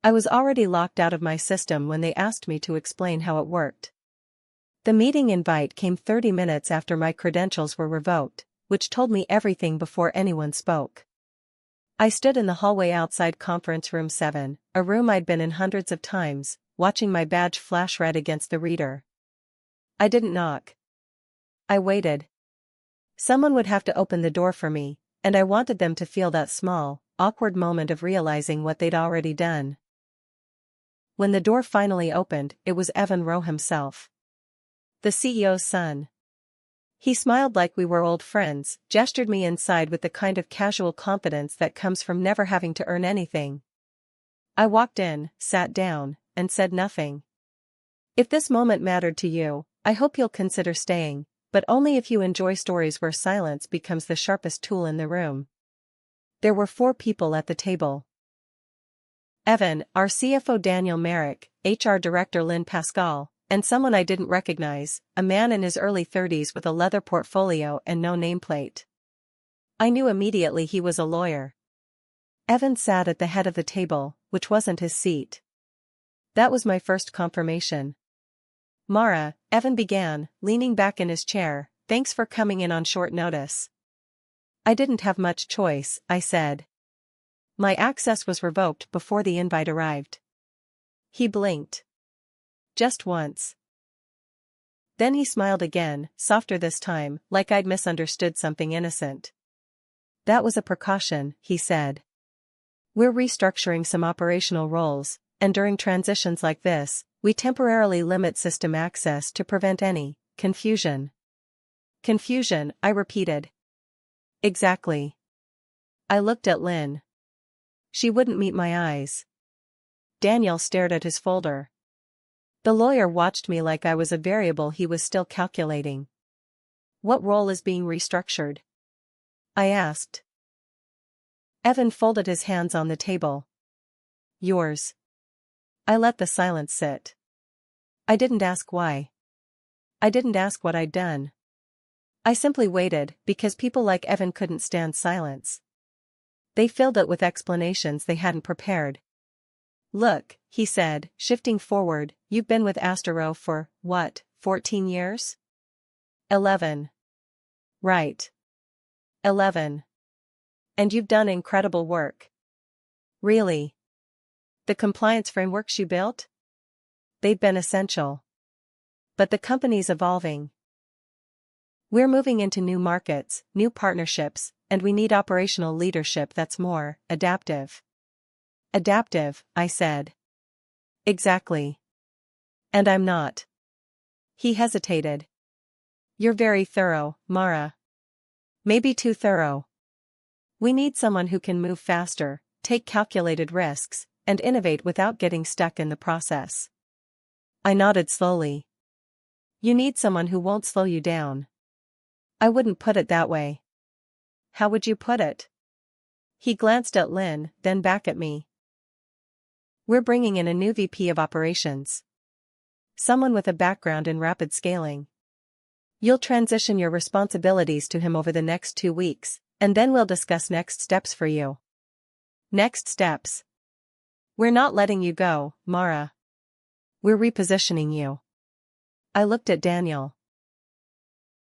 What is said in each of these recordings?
I was already locked out of my system when they asked me to explain how it worked. The meeting invite came 30 minutes after my credentials were revoked, which told me everything before anyone spoke. I stood in the hallway outside Conference Room 7, a room I'd been in hundreds of times, watching my badge flash red against the reader. I didn't knock. I waited. Someone would have to open the door for me, and I wanted them to feel that small, awkward moment of realizing what they'd already done. When the door finally opened, it was AsterRow himself. The CEO's son. He smiled like we were old friends, gestured me inside with the kind of casual confidence that comes from never having to earn anything. I walked in, sat down, and said nothing. If this moment mattered to you, I hope you'll consider staying, but only if you enjoy stories where silence becomes the sharpest tool in the room. There were 4 people at the table. Evan, our CFO Daniel Merrick, HR Director Lynn Pascal, and someone I didn't recognize, a man in his early 30s with a leather portfolio and no nameplate. I knew immediately he was a lawyer. Evan sat at the head of the table, which wasn't his seat. That was my first confirmation. Mara, Evan began, leaning back in his chair, thanks for coming in on short notice. I didn't have much choice, I said. My access was revoked before the invite arrived. He blinked. Just once. Then he smiled again, softer this time, like I'd misunderstood something innocent. That was a precaution, he said. We're restructuring some operational roles, and during transitions like this, we temporarily limit system access to prevent any confusion. Confusion, I repeated. Exactly. I looked at Lynn. She wouldn't meet my eyes. Daniel stared at his folder. The lawyer watched me like I was a variable he was still calculating. What role is being restructured? I asked. Evan folded his hands on the table. Yours. I let the silence sit. I didn't ask why. I didn't ask what I'd done. I simply waited, because people like Evan couldn't stand silence. They filled it with explanations they hadn't prepared. Look, he said, shifting forward, you've been with AsterRow for, what, 14 years? 11. Right. 11. And you've done incredible work. Really? The compliance frameworks you built? They've been essential. But the company's evolving. We're moving into new markets, new partnerships, and we need operational leadership that's more adaptive. Adaptive, I said. Exactly. And I'm not. He hesitated. You're very thorough, Mara. Maybe too thorough. We need someone who can move faster, take calculated risks, and innovate without getting stuck in the process. I nodded slowly. You need someone who won't slow you down. I wouldn't put it that way. How would you put it? He glanced at Lynn, then back at me. We're bringing in a new VP of operations. Someone with a background in rapid scaling. You'll transition your responsibilities to him over the next 2 weeks, and then we'll discuss next steps for you. Next steps. We're not letting you go, Mara. We're repositioning you. I looked at Daniel.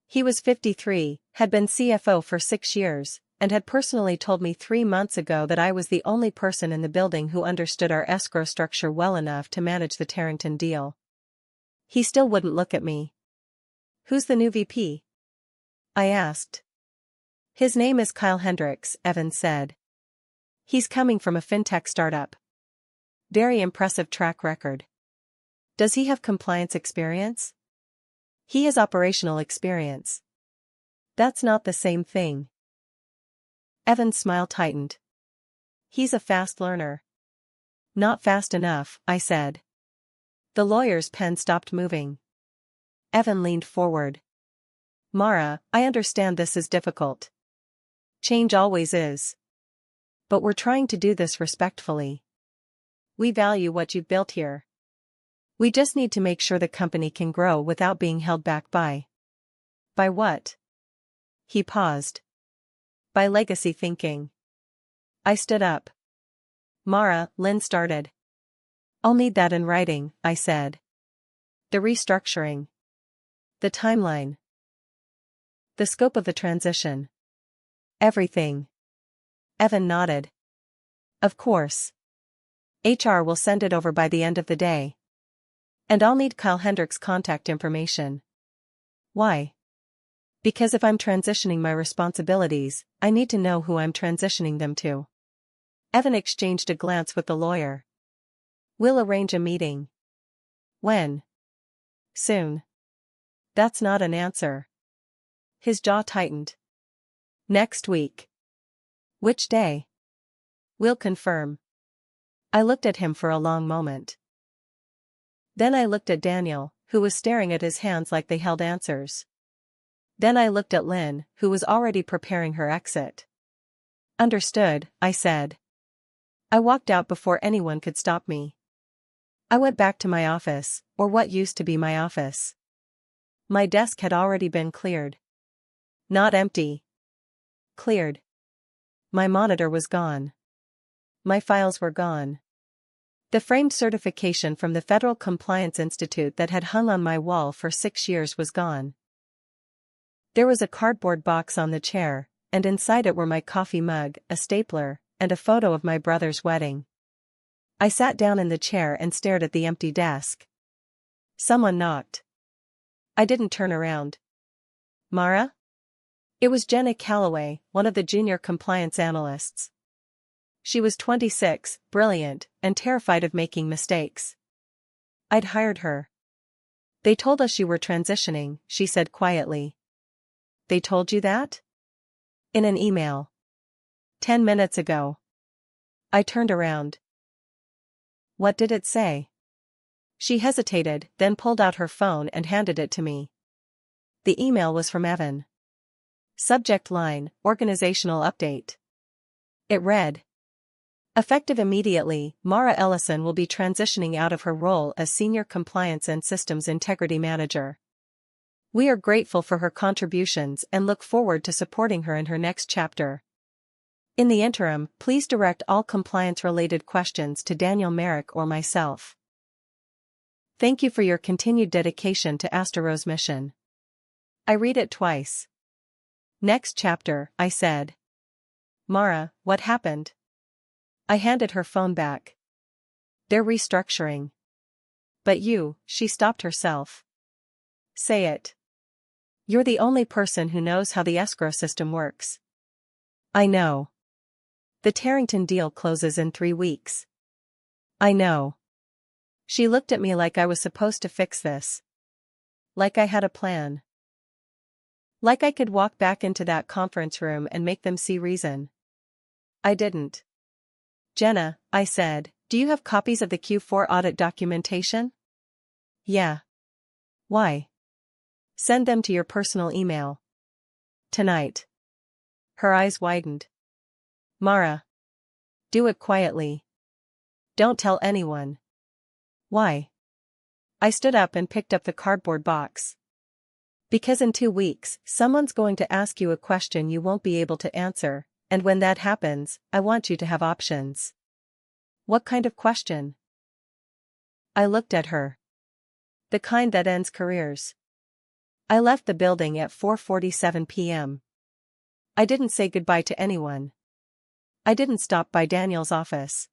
He was 53, had been CFO for 6 years, and had personally told me 3 months ago that I was the only person in the building who understood our escrow structure well enough to manage the Tarrington deal. He still wouldn't look at me. Who's the new VP? I asked. His name is Kyle Hendricks, Evan said. He's coming from a fintech startup. Very impressive track record. Does he have compliance experience? He has operational experience. That's not the same thing. Evan's smile tightened. He's a fast learner. Not fast enough, I said. The lawyer's pen stopped moving. Evan leaned forward. Mara, I understand this is difficult. Change always is. But we're trying to do this respectfully. We value what you've built here. We just need to make sure the company can grow without being held back by. By what? He paused. By legacy thinking. I stood up. Mara, Lynn started. I'll need that in writing, I said. The restructuring. The timeline. The scope of the transition. Everything. Evan nodded. Of course. HR will send it over by the end of the day. And I'll need Kyle Hendrick's contact information. Why? Because if I'm transitioning my responsibilities, I need to know who I'm transitioning them to. Evan exchanged a glance with the lawyer. We'll arrange a meeting. When? Soon. That's not an answer. His jaw tightened. Next week. Which day? We'll confirm. I looked at him for a long moment. Then I looked at Daniel, who was staring at his hands like they held answers. Then I looked at Lynn, who was already preparing her exit. Understood, I said. I walked out before anyone could stop me. I went back to my office, or what used to be my office. My desk had already been cleared. Not empty. Cleared. My monitor was gone. My files were gone. The framed certification from the Federal Compliance Institute that had hung on my wall for 6 years was gone. There was a cardboard box on the chair, and inside it were my coffee mug, a stapler, and a photo of my brother's wedding. I sat down in the chair and stared at the empty desk. Someone knocked. I didn't turn around. Mara? It was Jenna Calloway, one of the junior compliance analysts. She was 26, brilliant, and terrified of making mistakes. I'd hired her. They told us you were transitioning, she said quietly. They told you that? In an email. 10 minutes ago. I turned around. What did it say? She hesitated, then pulled out her phone and handed it to me. The email was from Evan. Subject line, organizational update. It read. Effective immediately, Mara Ellison will be transitioning out of her role as Senior Compliance and Systems Integrity Manager. We are grateful for her contributions and look forward to supporting her in her next chapter. In the interim, please direct all compliance-related questions to Daniel Merrick or myself. Thank you for your continued dedication to AsterRow's mission. I read it twice. Next chapter, I said. Mara, what happened? I handed her phone back. They're restructuring. But you, she stopped herself. Say it. You're the only person who knows how the escrow system works. I know. The Tarrington deal closes in 3 weeks. I know. She looked at me like I was supposed to fix this. Like I had a plan. Like I could walk back into that conference room and make them see reason. I didn't. Jenna, I said, do you have copies of the Q4 audit documentation? Yeah. Why? Send them to your personal email. Tonight. Her eyes widened. Mara. Do it quietly. Don't tell anyone. Why? I stood up and picked up the cardboard box. Because in 2 weeks, someone's going to ask you a question you won't be able to answer, and when that happens, I want you to have options. What kind of question? I looked at her. The kind that ends careers. I left the building at 4:47 p.m. I didn't say goodbye to anyone. I didn't stop by Daniel's office.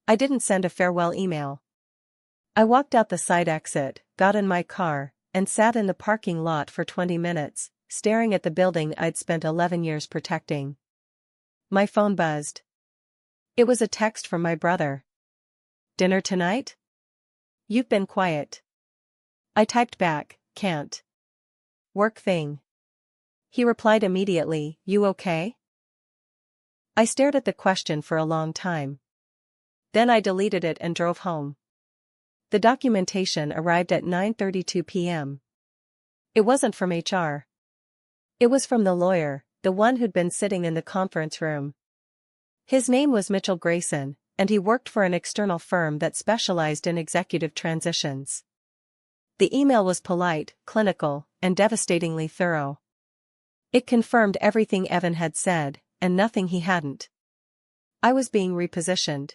I didn't send a farewell email. I walked out the side exit, got in my car, and sat in the parking lot for 20 minutes, staring at the building I'd spent 11 years protecting. My phone buzzed. It was a text from my brother. Dinner tonight? You've been quiet. I typed back, can't. Work thing. He replied immediately, you okay? I stared at the question for a long time. Then I deleted it and drove home. The documentation arrived at 9:32 p.m. It wasn't from HR. It was from the lawyer, the one who'd been sitting in the conference room. His name was Mitchell Grayson, and he worked for an external firm that specialized in executive transitions. The email was polite, clinical, and devastatingly thorough. It confirmed everything Evan had said, and nothing he hadn't. I was being repositioned.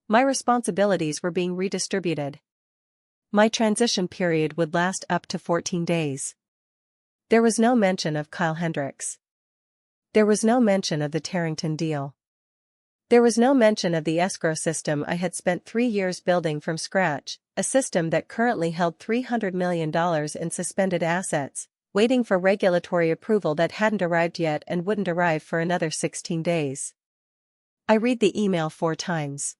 My responsibilities were being redistributed. My transition period would last up to 14 days. There was no mention of Kyle Hendricks. There was no mention of the Tarrington deal. There was no mention of the escrow system I had spent 3 years building from scratch, a system that currently held $300 million in suspended assets, waiting for regulatory approval that hadn't arrived yet and wouldn't arrive for another 16 days. I read the email 4 times.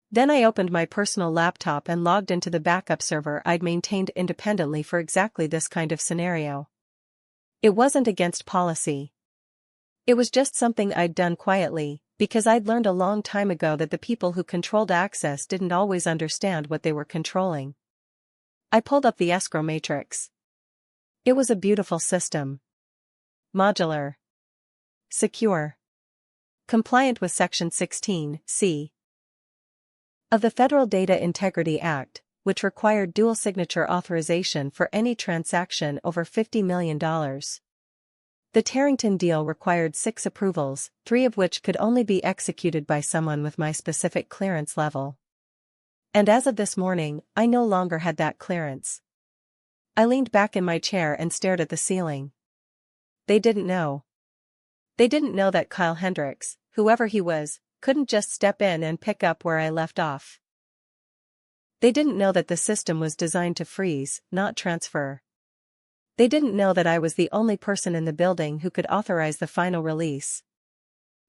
Then I opened my personal laptop and logged into the backup server I'd maintained independently for exactly this kind of scenario. It wasn't against policy. It was just something I'd done quietly, because I'd learned a long time ago that the people who controlled access didn't always understand what they were controlling. I pulled up the escrow matrix. It was a beautiful system. Modular. Secure. Compliant with Section 16(c) of the Federal Data Integrity Act, which required dual signature authorization for any transaction over $50 million. The Tarrington deal required 6 approvals, 3 of which could only be executed by someone with my specific clearance level. And as of this morning, I no longer had that clearance. I leaned back in my chair and stared at the ceiling. They didn't know. They didn't know that Kyle Hendricks, whoever he was, couldn't just step in and pick up where I left off. They didn't know that the system was designed to freeze, not transfer. They didn't know that I was the only person in the building who could authorize the final release.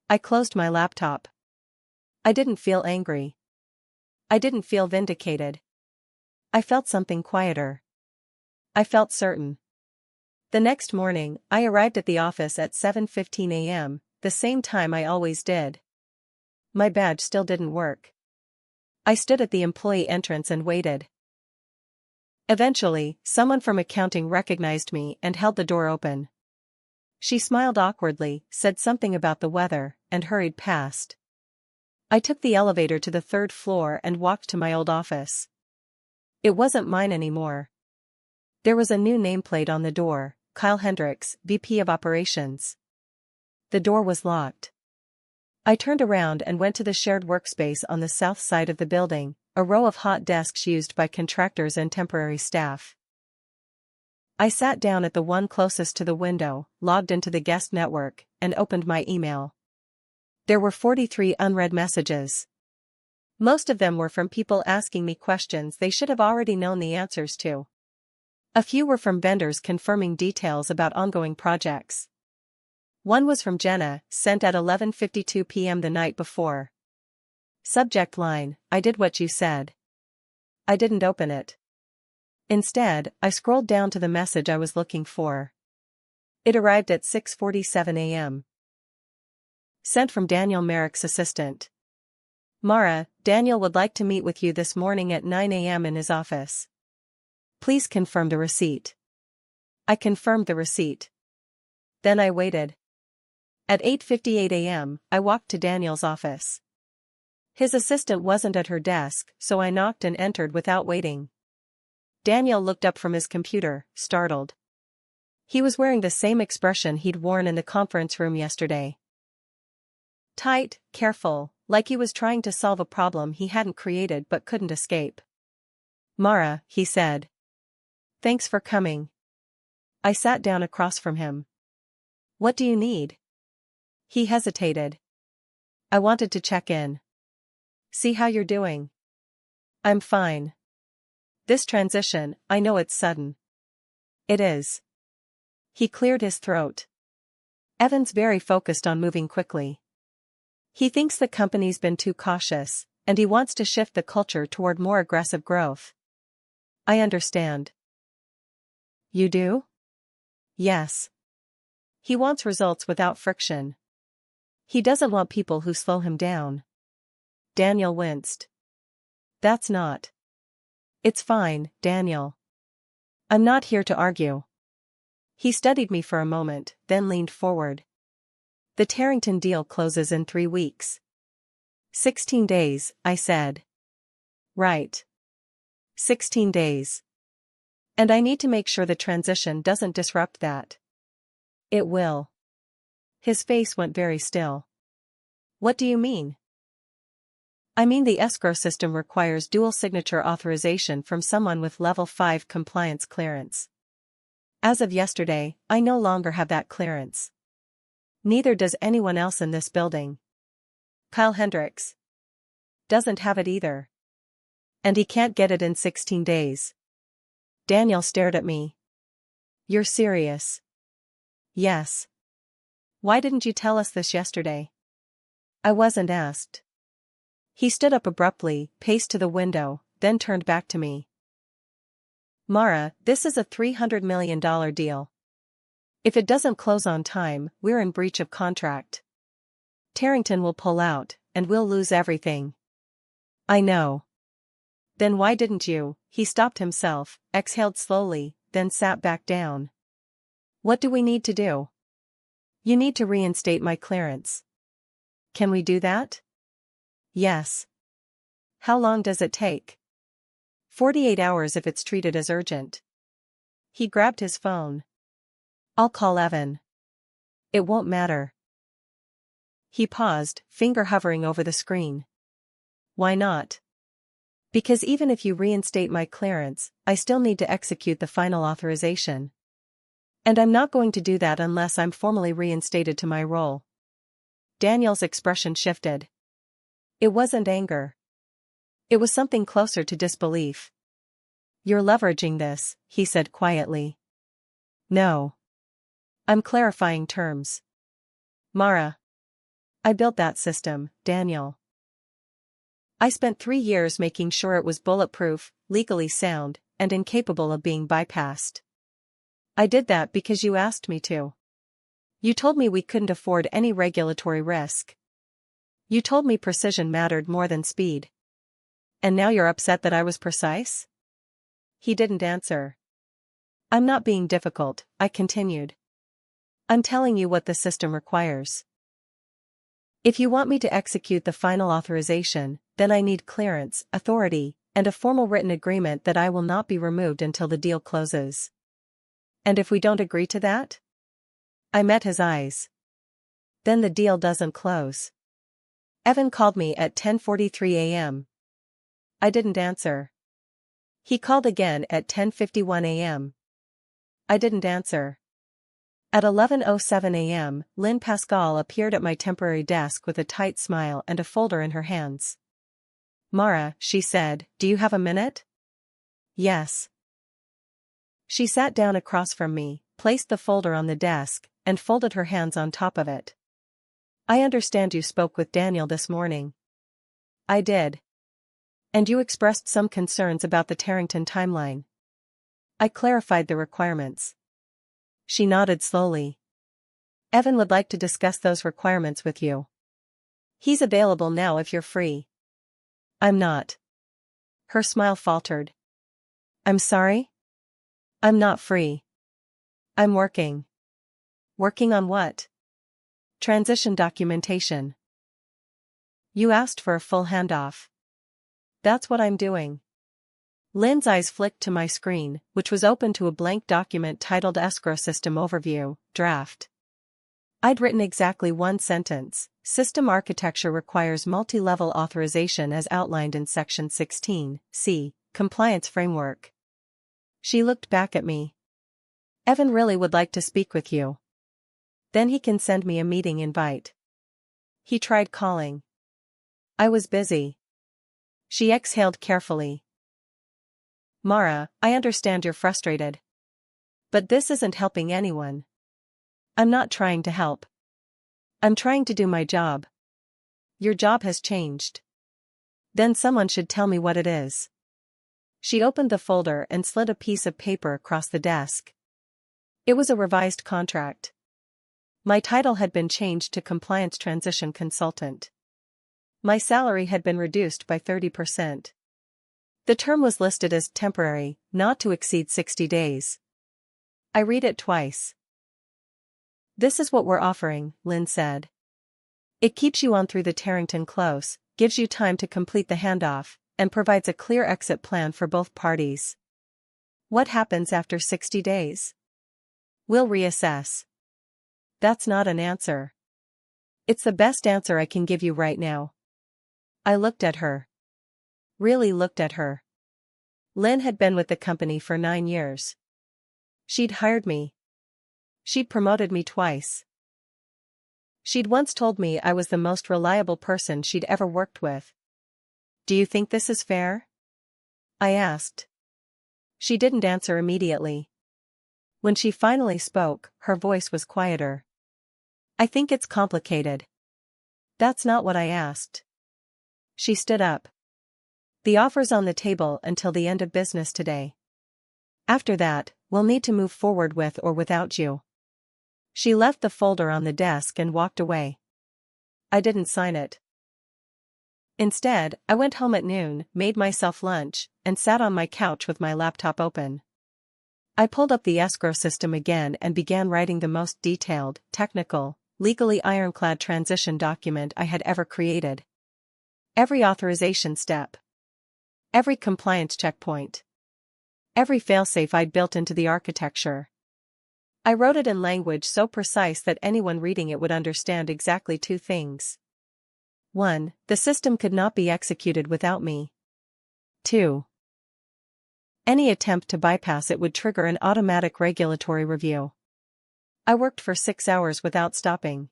I closed my laptop. I didn't feel angry. I didn't feel vindicated. I felt something quieter. I felt certain. The next morning, I arrived at the office at 7:15 a.m., the same time I always did. My badge still didn't work. I stood at the employee entrance and waited. Eventually, someone from accounting recognized me and held the door open. She smiled awkwardly, said something about the weather, and hurried past. I took the elevator to the 3rd floor and walked to my old office. It wasn't mine anymore. There was a new nameplate on the door, Kyle Hendricks, VP of Operations. The door was locked. I turned around and went to the shared workspace on the south side of the building, a row of hot desks used by contractors and temporary staff. I sat down at the one closest to the window, logged into the guest network, and opened my email. There were 43 unread messages. Most of them were from people asking me questions they should have already known the answers to. A few were from vendors confirming details about ongoing projects. One was from Jenna, sent at 11:52 p.m. the night before. Subject line: I did what you said. I didn't open it. Instead, I scrolled down to the message I was looking for. It arrived at 6:47 a.m. Sent from Daniel Merrick's assistant. Mara, Daniel would like to meet with you this morning at 9 a.m. in his office. Please confirm the receipt. I confirmed the receipt. Then I waited. At 8:58 a.m., I walked to Daniel's office. His assistant wasn't at her desk, so I knocked and entered without waiting. Daniel looked up from his computer, startled. He was wearing the same expression he'd worn in the conference room yesterday. Tight, careful, like he was trying to solve a problem he hadn't created but couldn't escape. Mara, he said. Thanks for coming. I sat down across from him. What do you need? He hesitated. I wanted to check in. See how you're doing. I'm fine. This transition, I know it's sudden. It is. He cleared his throat. Evan's very focused on moving quickly. He thinks the company's been too cautious, and he wants to shift the culture toward more aggressive growth. I understand. You do? Yes. He wants results without friction. He doesn't want people who slow him down. Daniel winced. That's not. It's fine, Daniel. I'm not here to argue. He studied me for a moment, then leaned forward. The Tarrington deal closes in 3 weeks. 16 days, I said. Right. 16 days. And I need to make sure the transition doesn't disrupt that. It will. His face went very still. What do you mean? I mean, the escrow system requires dual signature authorization from someone with level 5 compliance clearance. As of yesterday, I no longer have that clearance. Neither does anyone else in this building. Kyle Hendricks doesn't have it either. And he can't get it in 16 days. Daniel stared at me. You're serious? Yes. Why didn't you tell us this yesterday? I wasn't asked. He stood up abruptly, paced to the window, then turned back to me. Mara, this is a $300 million deal. If it doesn't close on time, we're in breach of contract. Tarrington will pull out, and we'll lose everything. I know. Then why didn't you? He stopped himself, exhaled slowly, then sat back down. What do we need to do? You need to reinstate my clearance. Can we do that? Yes. How long does it take? 48 hours if it's treated as urgent. He grabbed his phone. I'll call Evan. It won't matter. He paused, finger hovering over the screen. Why not? Because even if you reinstate my clearance, I still need to execute the final authorization. And I'm not going to do that unless I'm formally reinstated to my role. Daniel's expression shifted. It wasn't anger. It was something closer to disbelief. You're leveraging this, he said quietly. No. I'm clarifying terms. Mara. I built that system, Daniel. I spent 3 years making sure it was bulletproof, legally sound, and incapable of being bypassed. I did that because you asked me to. You told me we couldn't afford any regulatory risk. You told me precision mattered more than speed. And now you're upset that I was precise? He didn't answer. I'm not being difficult, I continued. I'm telling you what the system requires. If you want me to execute the final authorization, then I need clearance, authority, and a formal written agreement that I will not be removed until the deal closes. And if we don't agree to that? I met his eyes. Then the deal doesn't close. Evan called me at 10:43 a.m. I didn't answer. He called again at 10:51 a.m. I didn't answer. At 11:07 a.m., Lynn Pascal appeared at my temporary desk with a tight smile and a folder in her hands. Mara, she said, do you have a minute? Yes. She sat down across from me, placed the folder on the desk, and folded her hands on top of it. I understand you spoke with Daniel this morning. I did. And you expressed some concerns about the Tarrington timeline. I clarified the requirements. She nodded slowly. Evan would like to discuss those requirements with you. He's available now if you're free. I'm not. Her smile faltered. I'm sorry? I'm not free. I'm working. Working on what? Transition documentation. You asked for a full handoff. That's what I'm doing. Lynn's eyes flicked to my screen, which was open to a blank document titled Escrow System Overview, Draft. I'd written exactly one sentence: System architecture requires multi-level authorization as outlined in Section 16(c), Compliance Framework. She looked back at me. Evan really would like to speak with you. Then he can send me a meeting invite. He tried calling. I was busy. She exhaled carefully. Mara, I understand you're frustrated. But this isn't helping anyone. I'm not trying to help. I'm trying to do my job. Your job has changed. Then someone should tell me what it is. She opened the folder and slid a piece of paper across the desk. It was a revised contract. My title had been changed to Compliance Transition Consultant. My salary had been reduced by 30%. The term was listed as temporary, not to exceed 60 days. I read it twice. This is what we're offering, Lynn said. It keeps you on through the Tarrington close, gives you time to complete the handoff, and provides a clear exit plan for both parties. What happens after 60 days? We'll reassess. That's not an answer. It's the best answer I can give you right now. I looked at her. Really looked at her. Lynn had been with the company for 9 years. She'd hired me. She'd promoted me twice. She'd once told me I was the most reliable person she'd ever worked with. Do you think this is fair? I asked. She didn't answer immediately. When she finally spoke, her voice was quieter. I think it's complicated. That's not what I asked. She stood up. The offer's on the table until the end of business today. After that, we'll need to move forward with or without you. She left the folder on the desk and walked away. I didn't sign it. Instead, I went home at noon, made myself lunch, and sat on my couch with my laptop open. I pulled up the escrow system again and began writing the most detailed, technical, legally ironclad transition document I had ever created. Every authorization step. Every compliance checkpoint. Every failsafe I'd built into the architecture. I wrote it in language so precise that anyone reading it would understand exactly 2 things. 1. The system could not be executed without me. 2. Any attempt to bypass it would trigger an automatic regulatory review. I worked for 6 hours without stopping.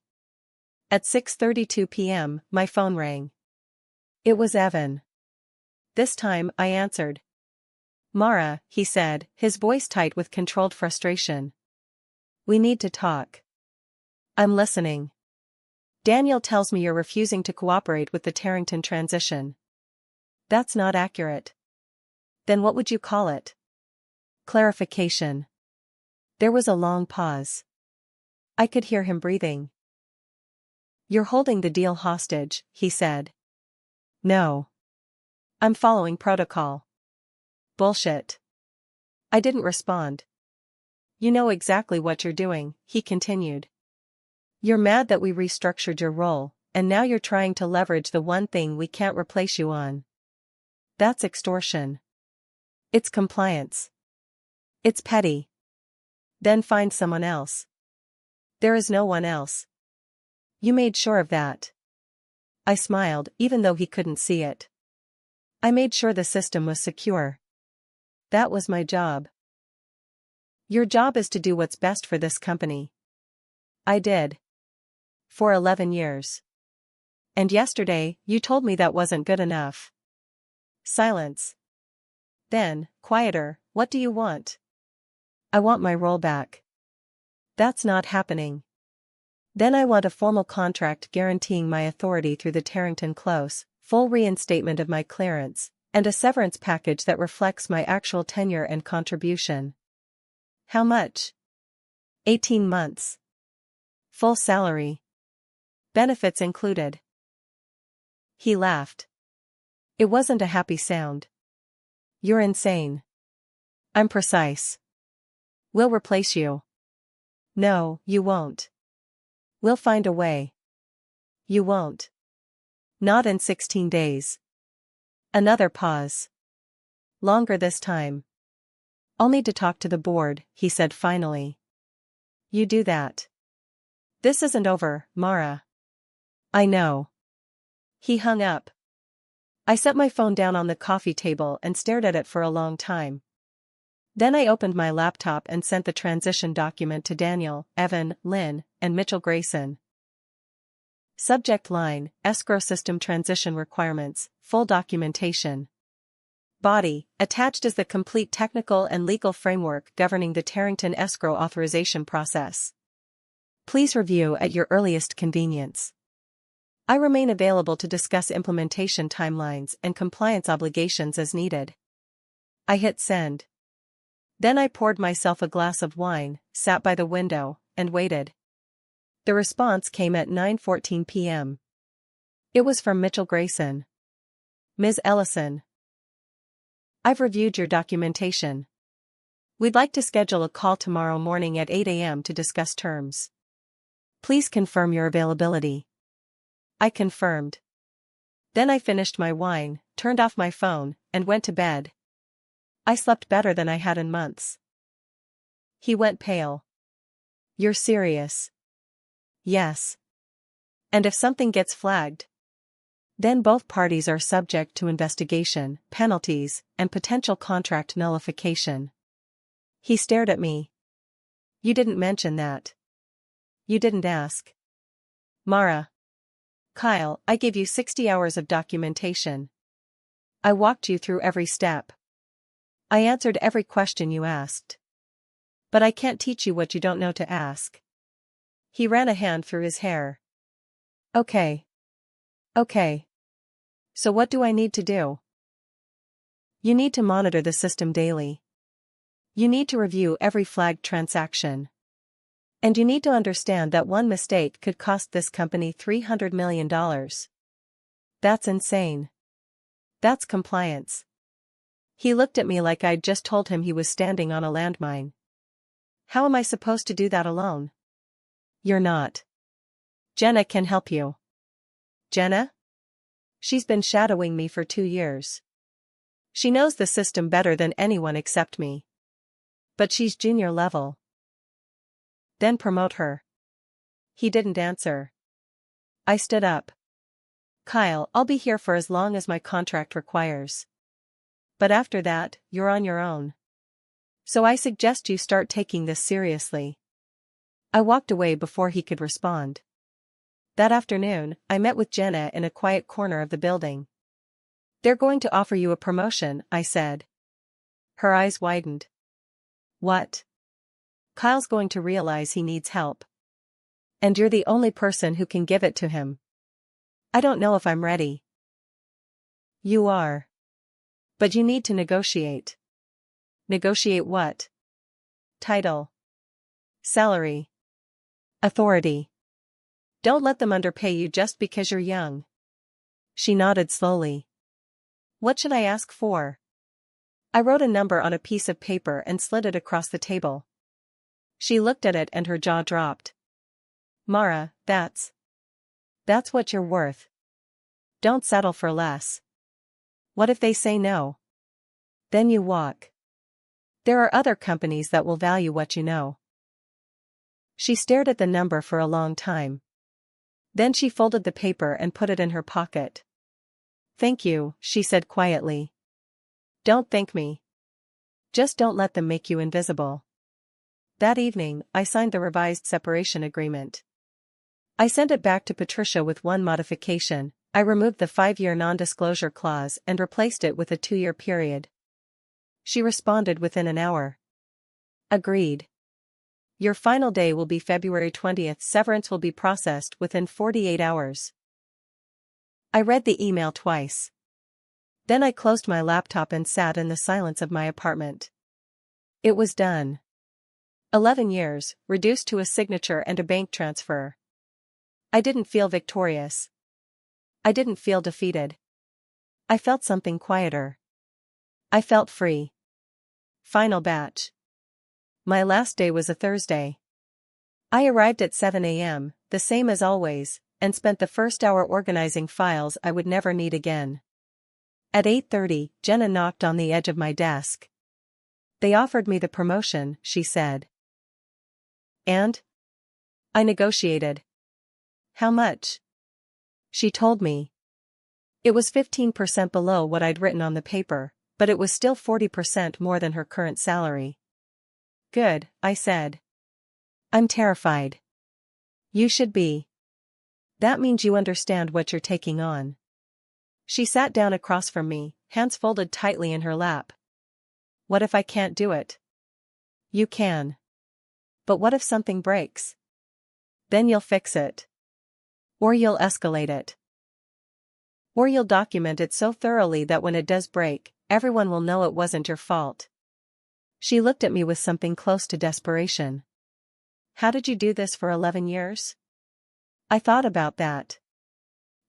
At 6:32 p.m., my phone rang. It was Evan. This time, I answered. Mara, he said, his voice tight with controlled frustration. We need to talk. I'm listening. Daniel tells me you're refusing to cooperate with the Tarrington transition. That's not accurate. Then what would you call it? Clarification. There was a long pause. I could hear him breathing. You're holding the deal hostage, he said. No. I'm following protocol. Bullshit. I didn't respond. You know exactly what you're doing, he continued. You're mad that we restructured your role, and now you're trying to leverage the one thing we can't replace you on. That's extortion. It's compliance. It's petty. Then find someone else. There is no one else. You made sure of that. I smiled, even though he couldn't see it. I made sure the system was secure. That was my job. Your job is to do what's best for this company. I did. For 11 years. And yesterday, you told me that wasn't good enough. Silence. Then, quieter, what do you want? I want my role back. That's not happening. Then I want a formal contract guaranteeing my authority through the Tarrington Close, full reinstatement of my clearance, and a severance package that reflects my actual tenure and contribution. How much? 18 months. Full salary. Benefits included. He laughed. It wasn't a happy sound. You're insane. I'm precise. We'll replace you. No, you won't. We'll find a way. You won't. Not in 16 days. Another pause. Longer this time. I'll need to talk to the board, he said finally. You do that. This isn't over, Mara. I know. He hung up. I set my phone down on the coffee table and stared at it for a long time. Then I opened my laptop and sent the transition document to Daniel, Evan, Lynn, and Mitchell Grayson. Subject line, Escrow System Transition Requirements, Full Documentation. Body, attached is the complete technical and legal framework governing the Tarrington escrow authorization process. Please review at your earliest convenience. I remain available to discuss implementation timelines and compliance obligations as needed. I hit send. Then I poured myself a glass of wine, sat by the window, and waited. The response came at 9:14 p.m. It was from Mitchell Grayson. Ms. Ellison. I've reviewed your documentation. We'd like to schedule a call tomorrow morning at 8 a.m. to discuss terms. Please confirm your availability. I confirmed. Then I finished my wine, turned off my phone, and went to bed. I slept better than I had in months. He went pale. You're serious? Yes. And if something gets flagged? Then both parties are subject to investigation, penalties, and potential contract nullification. He stared at me. You didn't mention that. You didn't ask. Mara. Kyle, I gave you 60 hours of documentation. I walked you through every step. I answered every question you asked. But I can't teach you what you don't know to ask. He ran a hand through his hair. Okay. Okay. So what do I need to do? You need to monitor the system daily. You need to review every flagged transaction. And you need to understand that one mistake could cost this company $300 million. That's insane. That's compliance. He looked at me like I'd just told him he was standing on a landmine. How am I supposed to do that alone? You're not. Jenna can help you. Jenna? She's been shadowing me for 2 years. She knows the system better than anyone except me. But she's junior level. Then promote her. He didn't answer. I stood up. Kyle, I'll be here for as long as my contract requires. But after that, you're on your own. So I suggest you start taking this seriously. I walked away before he could respond. That afternoon, I met with Jenna in a quiet corner of the building. They're going to offer you a promotion, I said. Her eyes widened. What? Kyle's going to realize he needs help. And you're the only person who can give it to him. I don't know if I'm ready. You are. But you need to negotiate. Negotiate what? Title. Salary. Authority. Don't let them underpay you just because you're young. She nodded slowly. What should I ask for? I wrote a number on a piece of paper and slid it across the table. She looked at it and her jaw dropped. Mara, that's what you're worth. Don't settle for less. What if they say no? Then you walk. There are other companies that will value what you know. She stared at the number for a long time. Then she folded the paper and put it in her pocket. Thank you, she said quietly. Don't thank me. Just don't let them make you invisible. That evening, I signed the revised separation agreement. I sent it back to Patricia with one modification. I removed the 5-year non-disclosure clause and replaced it with a 2-year period. She responded within an hour. Agreed. Your final day will be February 20th. Severance will be processed within 48 hours. I read the email twice. Then I closed my laptop and sat in the silence of my apartment. It was done. 11 years, reduced to a signature and a bank transfer. I didn't feel victorious. I didn't feel defeated. I felt something quieter. I felt free. Final batch. My last day was a Thursday. I arrived at 7 a.m., the same as always, and spent the first hour organizing files I would never need again. At 8:30, Jenna knocked on the edge of my desk. They offered me the promotion, she said. And? I negotiated. How much? She told me. It was 15% below what I'd written on the paper, but it was still 40% more than her current salary. Good, I said. I'm terrified. You should be. That means you understand what you're taking on. She sat down across from me, hands folded tightly in her lap. What if I can't do it? You can. But what if something breaks? Then you'll fix it. Or you'll escalate it. Or you'll document it so thoroughly that when it does break, everyone will know it wasn't your fault. She looked at me with something close to desperation. How did you do this for 11 years? I thought about that.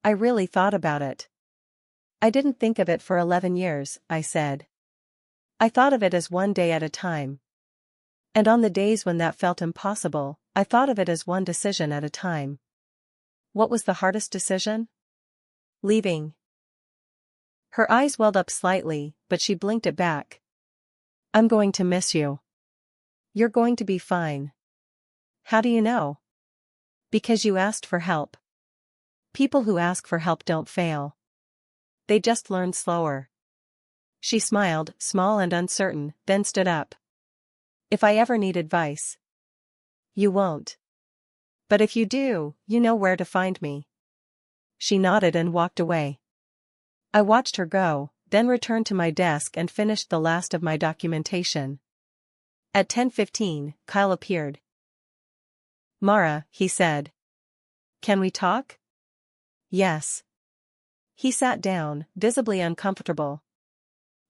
I really thought about it. I didn't think of it for 11 years, I said. I thought of it as one day at a time. And on the days when that felt impossible, I thought of it as one decision at a time. What was the hardest decision? Leaving. Her eyes welled up slightly, but she blinked it back. I'm going to miss you. You're going to be fine. How do you know? Because you asked for help. People who ask for help don't fail. They just learn slower. She smiled, small and uncertain, then stood up. If I ever need advice. You won't. But if you do, you know where to find me. She nodded and walked away. I watched her go, then returned to my desk and finished the last of my documentation. At 10:15, Kyle appeared. Mara, he said. Can we talk? Yes. He sat down, visibly uncomfortable.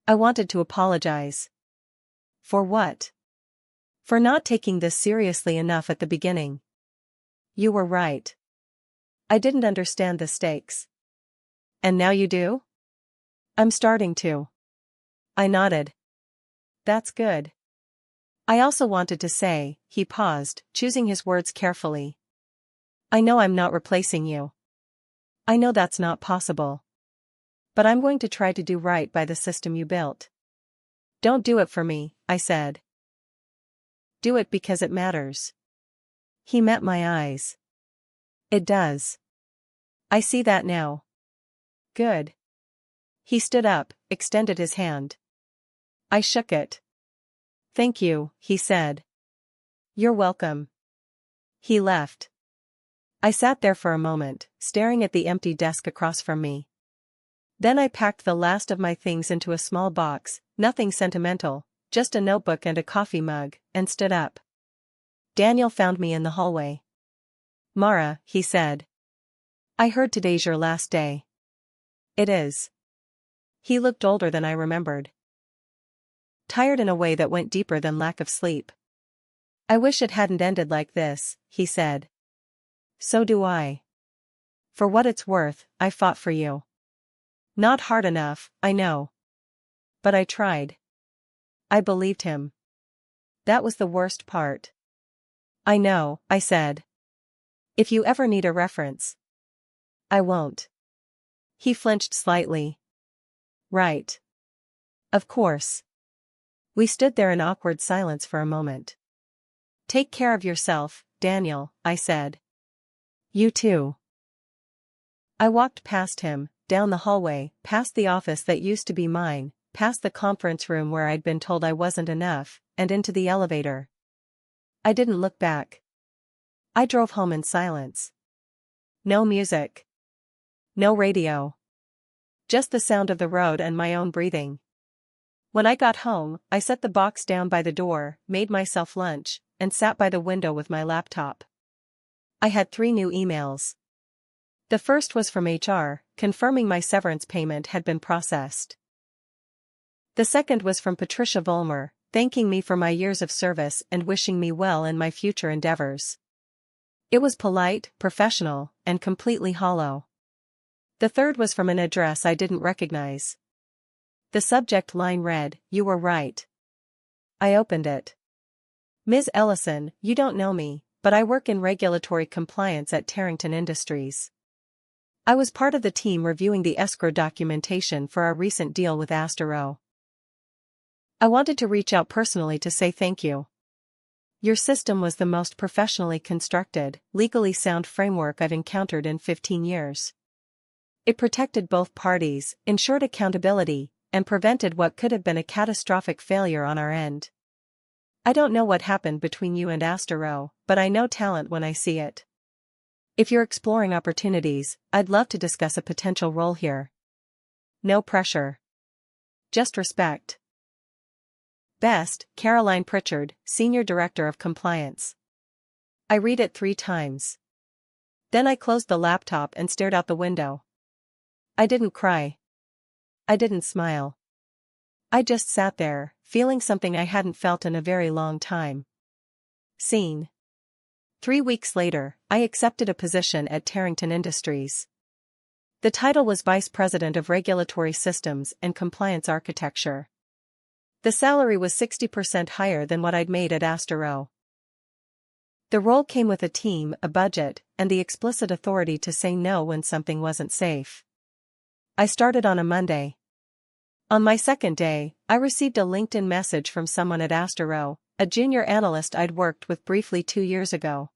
I wanted to apologize. For what? For not taking this seriously enough at the beginning. You were right. I didn't understand the stakes. And now you do? I'm starting to. I nodded. That's good. I also wanted to say, he paused, choosing his words carefully. I know I'm not replacing you. I know that's not possible. But I'm going to try to do right by the system you built. Don't do it for me, I said. Do it because it matters. He met my eyes. It does. I see that now. Good. He stood up, extended his hand. I shook it. Thank you, he said. You're welcome. He left. I sat there for a moment, staring at the empty desk across from me. Then I packed the last of my things into a small box, nothing sentimental, just a notebook and a coffee mug, and stood up. Daniel found me in the hallway. Mara, he said. I heard today's your last day. It is. He looked older than I remembered. Tired in a way that went deeper than lack of sleep. I wish it hadn't ended like this, he said. So do I. For what it's worth, I fought for you. Not hard enough, I know. But I tried. I believed him. That was the worst part. I know, I said. If you ever need a reference. I won't. He flinched slightly. Right. Of course. We stood there in awkward silence for a moment. Take care of yourself, Daniel, I said. You too. I walked past him, down the hallway, past the office that used to be mine, past the conference room where I'd been told I wasn't enough, and into the elevator. I didn't look back. I drove home in silence. No music. No radio. Just the sound of the road and my own breathing. When I got home, I set the box down by the door, made myself lunch, and sat by the window with my laptop. I had 3 new emails. The first was from HR, confirming my severance payment had been processed. The second was from Patricia Vollmer, thanking me for my years of service and wishing me well in my future endeavors. It was polite, professional, and completely hollow. The third was from an address I didn't recognize. The subject line read, "You were right." I opened it. Ms. Ellison, you don't know me, but I work in regulatory compliance at Tarrington Industries. I was part of the team reviewing the escrow documentation for our recent deal with AsterRow. I wanted to reach out personally to say thank you. Your system was the most professionally constructed, legally sound framework I've encountered in 15 years. It protected both parties, ensured accountability, and prevented what could have been a catastrophic failure on our end. I don't know what happened between you and AsterRow, but I know talent when I see it. If you're exploring opportunities, I'd love to discuss a potential role here. No pressure. Just respect. Best, Caroline Pritchard, Senior Director of Compliance. I read it 3 times. Then I closed the laptop and stared out the window. I didn't cry. I didn't smile. I just sat there, feeling something I hadn't felt in a very long time. Scene. 3 weeks later, I accepted a position at Tarrington Industries. The title was Vice President of Regulatory Systems and Compliance Architecture. The salary was 60% higher than what I'd made at AsterRow. The role came with a team, a budget, and the explicit authority to say no when something wasn't safe. I started on a Monday. On my second day, I received a LinkedIn message from someone at AsterRow, a junior analyst I'd worked with briefly 2 years ago.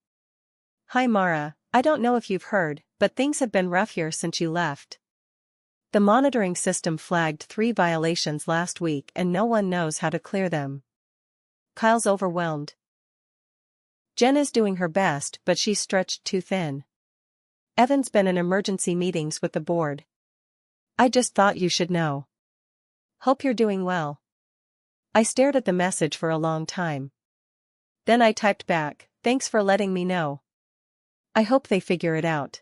Hi Mara, I don't know if you've heard, but things have been rough here since you left. The The monitoring system flagged 3 violations last week and no one knows how to clear them. Kyle's overwhelmed. Jen is doing her best but she's stretched too thin. Evan's been in emergency meetings with the board. I just thought you should know. Hope you're doing well. I stared at the message for a long time. Then I typed back, thanks for letting me know. I hope they figure it out.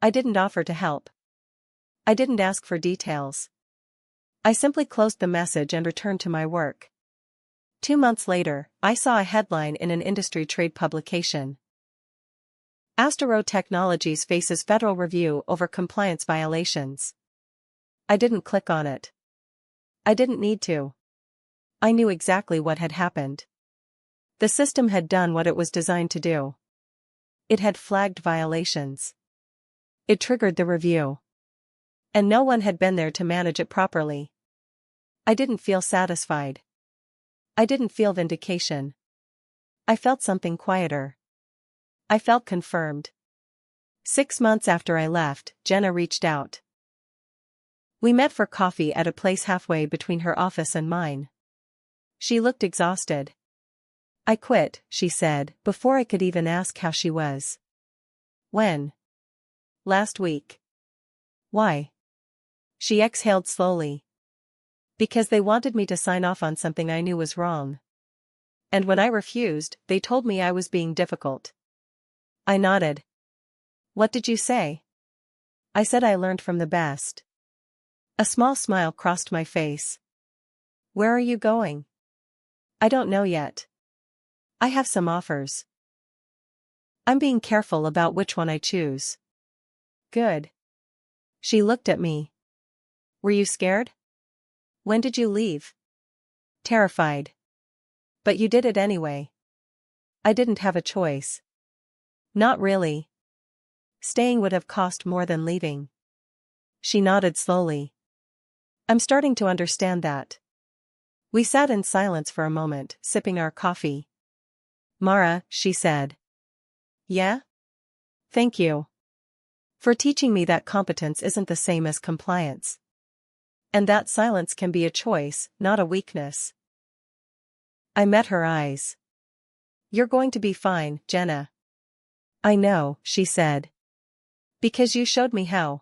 I didn't offer to help. I didn't ask for details. I simply closed the message and returned to my work. 2 months later, I saw a headline in an industry trade publication. AsterRow Technologies faces federal review over compliance violations. I didn't click on it. I didn't need to. I knew exactly what had happened. The system had done what it was designed to do. It had flagged violations. It triggered the review. And no one had been there to manage it properly. I didn't feel satisfied. I didn't feel vindication. I felt something quieter. I felt confirmed. 6 months after I left, Jenna reached out. We met for coffee at a place halfway between her office and mine. She looked exhausted. I quit, she said, before I could even ask how she was. When? Last week. Why? She exhaled slowly. Because they wanted me to sign off on something I knew was wrong. And when I refused, they told me I was being difficult. I nodded. What did you say? I said I learned from the best. A small smile crossed my face. Where are you going? I don't know yet. I have some offers. I'm being careful about which one I choose. Good. She looked at me. Were you scared? When did you leave? Terrified. But you did it anyway. I didn't have a choice. Not really. Staying would have cost more than leaving. She nodded slowly. I'm starting to understand that. We sat in silence for a moment, sipping our coffee. Mara, she said. Yeah? Thank you. For teaching me that competence isn't the same as compliance. And that silence can be a choice, not a weakness. I met her eyes. You're going to be fine, Jenna. I know, she said. Because you showed me how.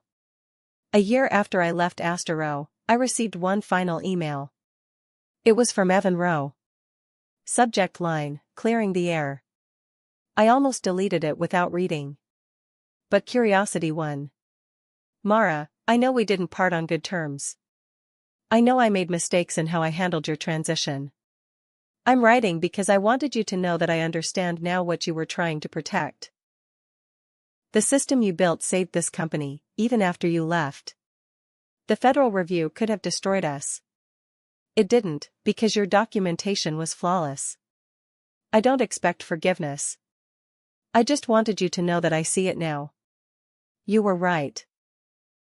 A year after I left AsterRow, I received one final email. It was from Evan Rowe. Subject line, clearing the air. I almost deleted it without reading. But curiosity won. Mara, I know we didn't part on good terms. I know I made mistakes in how I handled your transition. I'm writing because I wanted you to know that I understand now what you were trying to protect. The system you built saved this company, even after you left. The federal review could have destroyed us. It didn't, because your documentation was flawless. I don't expect forgiveness. I just wanted you to know that I see it now. You were right.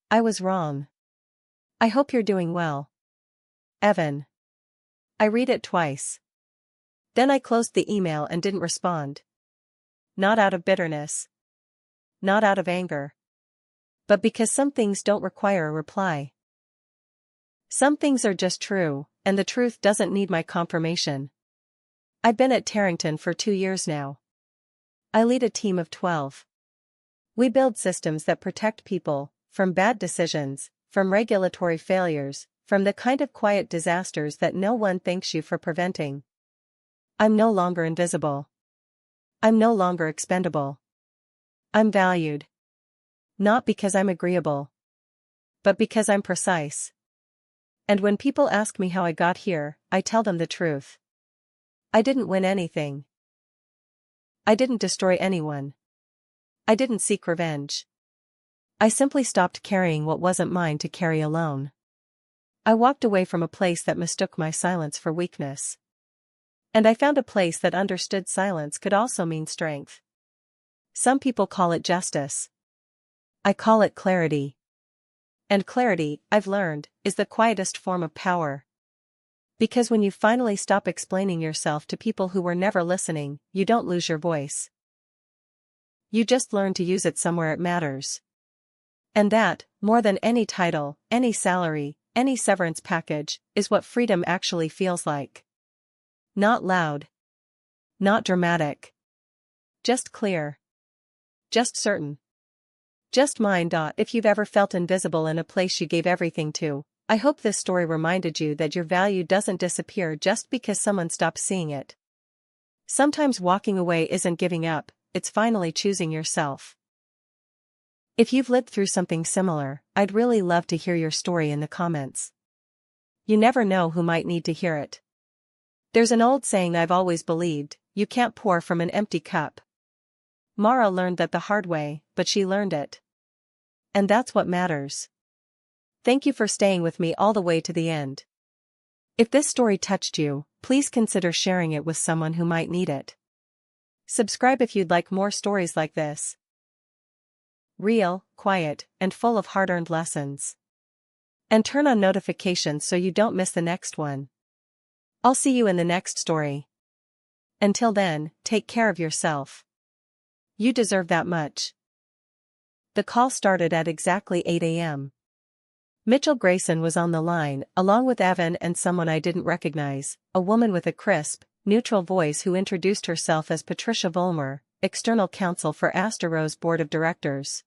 I was wrong. I hope you're doing well. Evan. I read it twice. Then I closed the email and didn't respond. Not out of bitterness. Not out of anger. But because some things don't require a reply. Some things are just true, and the truth doesn't need my confirmation. I've been at Tarrington for 2 years now. I lead a team of 12. We build systems that protect people, from bad decisions, from regulatory failures, from the kind of quiet disasters that no one thanks you for preventing. I'm no longer invisible. I'm no longer expendable. I'm valued. Not because I'm agreeable. But because I'm precise. And when people ask me how I got here, I tell them the truth. I didn't win anything. I didn't destroy anyone. I didn't seek revenge. I simply stopped carrying what wasn't mine to carry alone. I walked away from a place that mistook my silence for weakness. And I found a place that understood silence could also mean strength. Some people call it justice. I call it clarity. And clarity, I've learned, is the quietest form of power. Because when you finally stop explaining yourself to people who were never listening, you don't lose your voice. You just learn to use it somewhere it matters. And that, more than any title, any salary, any severance package, is what freedom actually feels like. Not loud. Not dramatic. Just clear. Just certain. Just mine. If you've ever felt invisible in a place you gave everything to, I hope this story reminded you that your value doesn't disappear just because someone stops seeing it. Sometimes walking away isn't giving up, it's finally choosing yourself. If you've lived through something similar, I'd really love to hear your story in the comments. You never know who might need to hear it. There's an old saying I've always believed: you can't pour from an empty cup. Mara learned that the hard way, but she learned it. And that's what matters. Thank you for staying with me all the way to the end. If this story touched you, please consider sharing it with someone who might need it. Subscribe if you'd like more stories like this. Real, quiet, and full of hard-earned lessons. And turn on notifications so you don't miss the next one. I'll see you in the next story. Until then, take care of yourself. You deserve that much. The call started at exactly 8 a.m. Mitchell Grayson was on the line, along with Evan and someone I didn't recognize, a woman with a crisp, neutral voice who introduced herself as Patricia Vollmer, external counsel for AsterRow's board of directors.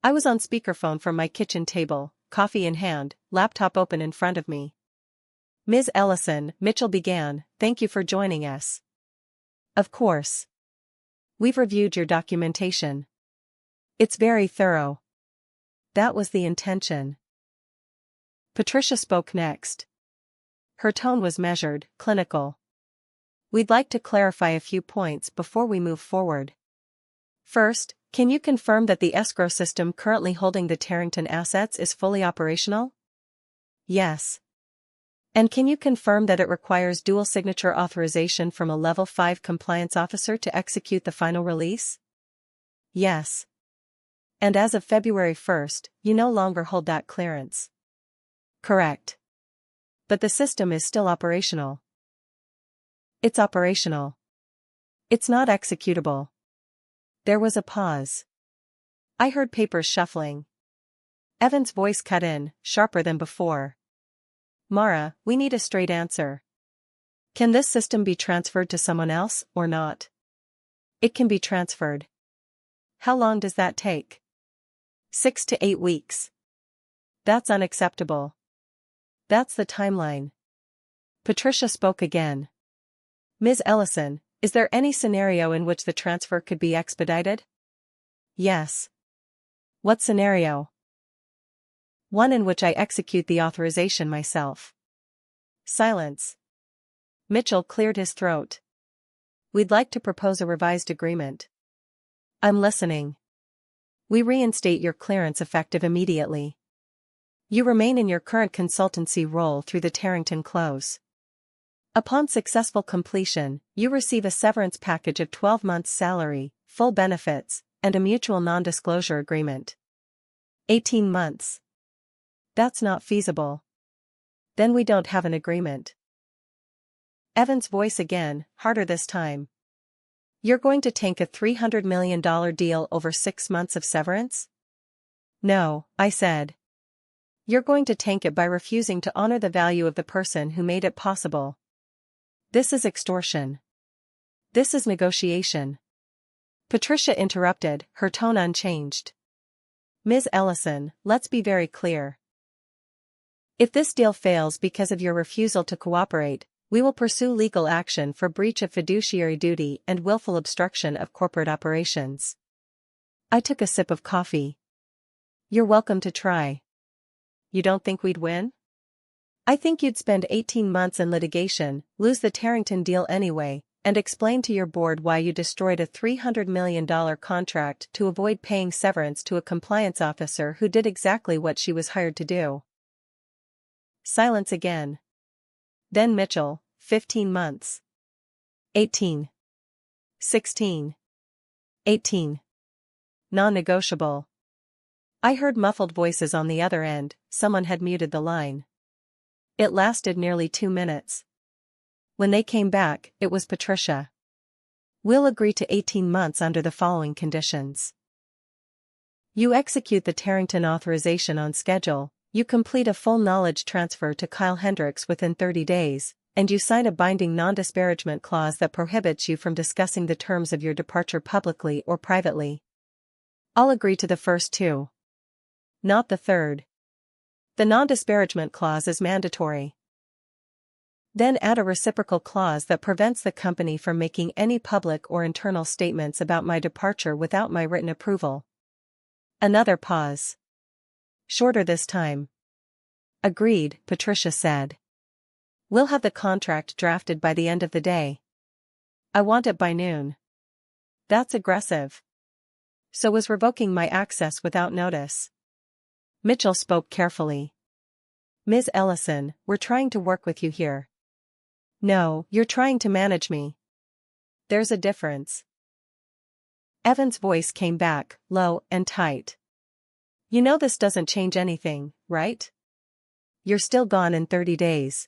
I was on speakerphone from my kitchen table, coffee in hand, laptop open in front of me. Ms. Ellison, Mitchell began, thank you for joining us. Of course. We've reviewed your documentation. It's very thorough. That was the intention. Patricia spoke next. Her tone was measured, clinical. We'd like to clarify a few points before we move forward. First, can you confirm that the escrow system currently holding the Tarrington assets is fully operational? Yes. And can you confirm that it requires dual signature authorization from a Level 5 compliance officer to execute the final release? Yes. And as of February 1st, you no longer hold that clearance. Correct. But the system is still operational. It's operational. It's not executable. There was a pause. I heard papers shuffling. Evan's voice cut in, sharper than before. Mara, we need a straight answer. Can this system be transferred to someone else, or not? It can be transferred. How long does that take? 6 to 8 weeks. That's unacceptable. That's the timeline. Patricia spoke again. Ms. Ellison, is there any scenario in which the transfer could be expedited? Yes. What scenario? One in which I execute the authorization myself. Silence. Mitchell cleared his throat. We'd like to propose a revised agreement. I'm listening. We reinstate your clearance effective immediately. You remain in your current consultancy role through the Tarrington close. Upon successful completion, you receive a severance package of 12 months' salary, full benefits, and a mutual non-disclosure agreement. 18 months. That's not feasible. Then we don't have an agreement. Evan's voice again, harder this time. You're going to tank a $300 million deal over 6 months of severance? No, I said. You're going to tank it by refusing to honor the value of the person who made it possible. This is extortion. This is negotiation. Patricia interrupted, her tone unchanged. Ms. Ellison, let's be very clear. If this deal fails because of your refusal to cooperate, we will pursue legal action for breach of fiduciary duty and willful obstruction of corporate operations. I took a sip of coffee. You're welcome to try. You don't think we'd win? I think you'd spend 18 months in litigation, lose the Tarrington deal anyway, and explain to your board why you destroyed a $300 million contract to avoid paying severance to a compliance officer who did exactly what she was hired to do. Silence again. Then Mitchell, 15 months. 18. 16. 18. Non-negotiable. I heard muffled voices on the other end, someone had muted the line. It lasted nearly 2 minutes. When they came back, it was Patricia. We'll agree to 18 months under the following conditions. You execute the Tarrington authorization on schedule, you complete a full knowledge transfer to Kyle Hendricks within 30 days, and you sign a binding non-disparagement clause that prohibits you from discussing the terms of your departure publicly or privately. I'll agree to the first two. Not the third. The non-disparagement clause is mandatory. Then add a reciprocal clause that prevents the company from making any public or internal statements about my departure without my written approval. Another pause. Shorter this time. Agreed, Patricia said. We'll have the contract drafted by the end of the day. I want it by noon. That's aggressive. So was revoking my access without notice. Mitchell spoke carefully. Ms. Ellison, we're trying to work with you here. No, you're trying to manage me. There's a difference. Evan's voice came back, low and tight. You know this doesn't change anything, right? You're still gone in 30 days.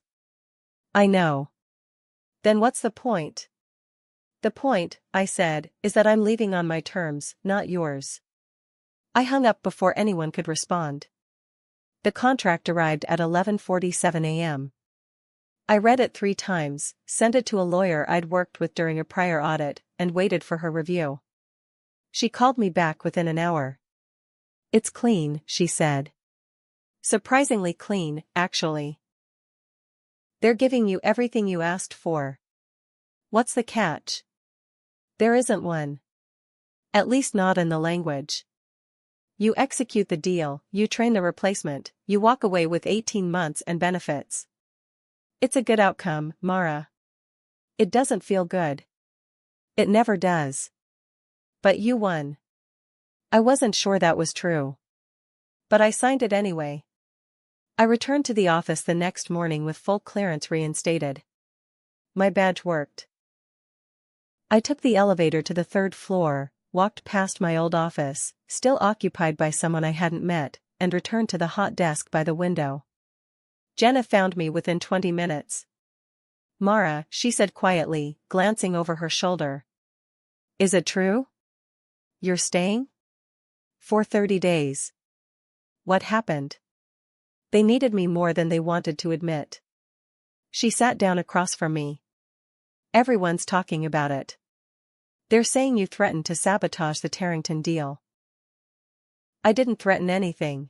I know. Then what's the point? The point, I said, is that I'm leaving on my terms, not yours. I hung up before anyone could respond. The contract arrived at 11:47 a.m. I read it 3 times, sent it to a lawyer I'd worked with during a prior audit, and waited for her review. She called me back within an hour. It's clean, she said. Surprisingly clean, actually. They're giving you everything you asked for. What's the catch? There isn't one. At least not in the language. You execute the deal, you train the replacement, you walk away with 18 months and benefits. It's a good outcome, Mara. It doesn't feel good. It never does. But you won. I wasn't sure that was true. But I signed it anyway. I returned to the office the next morning with full clearance reinstated. My badge worked. I took the elevator to the 3rd floor, walked past my old office, still occupied by someone I hadn't met, and returned to the hot desk by the window. Jenna found me within 20 minutes. Mara, she said quietly, glancing over her shoulder. Is it true? You're staying? For 30 days. What happened? They needed me more than they wanted to admit. She sat down across from me. Everyone's talking about it. They're saying you threatened to sabotage the Tarrington deal. I didn't threaten anything.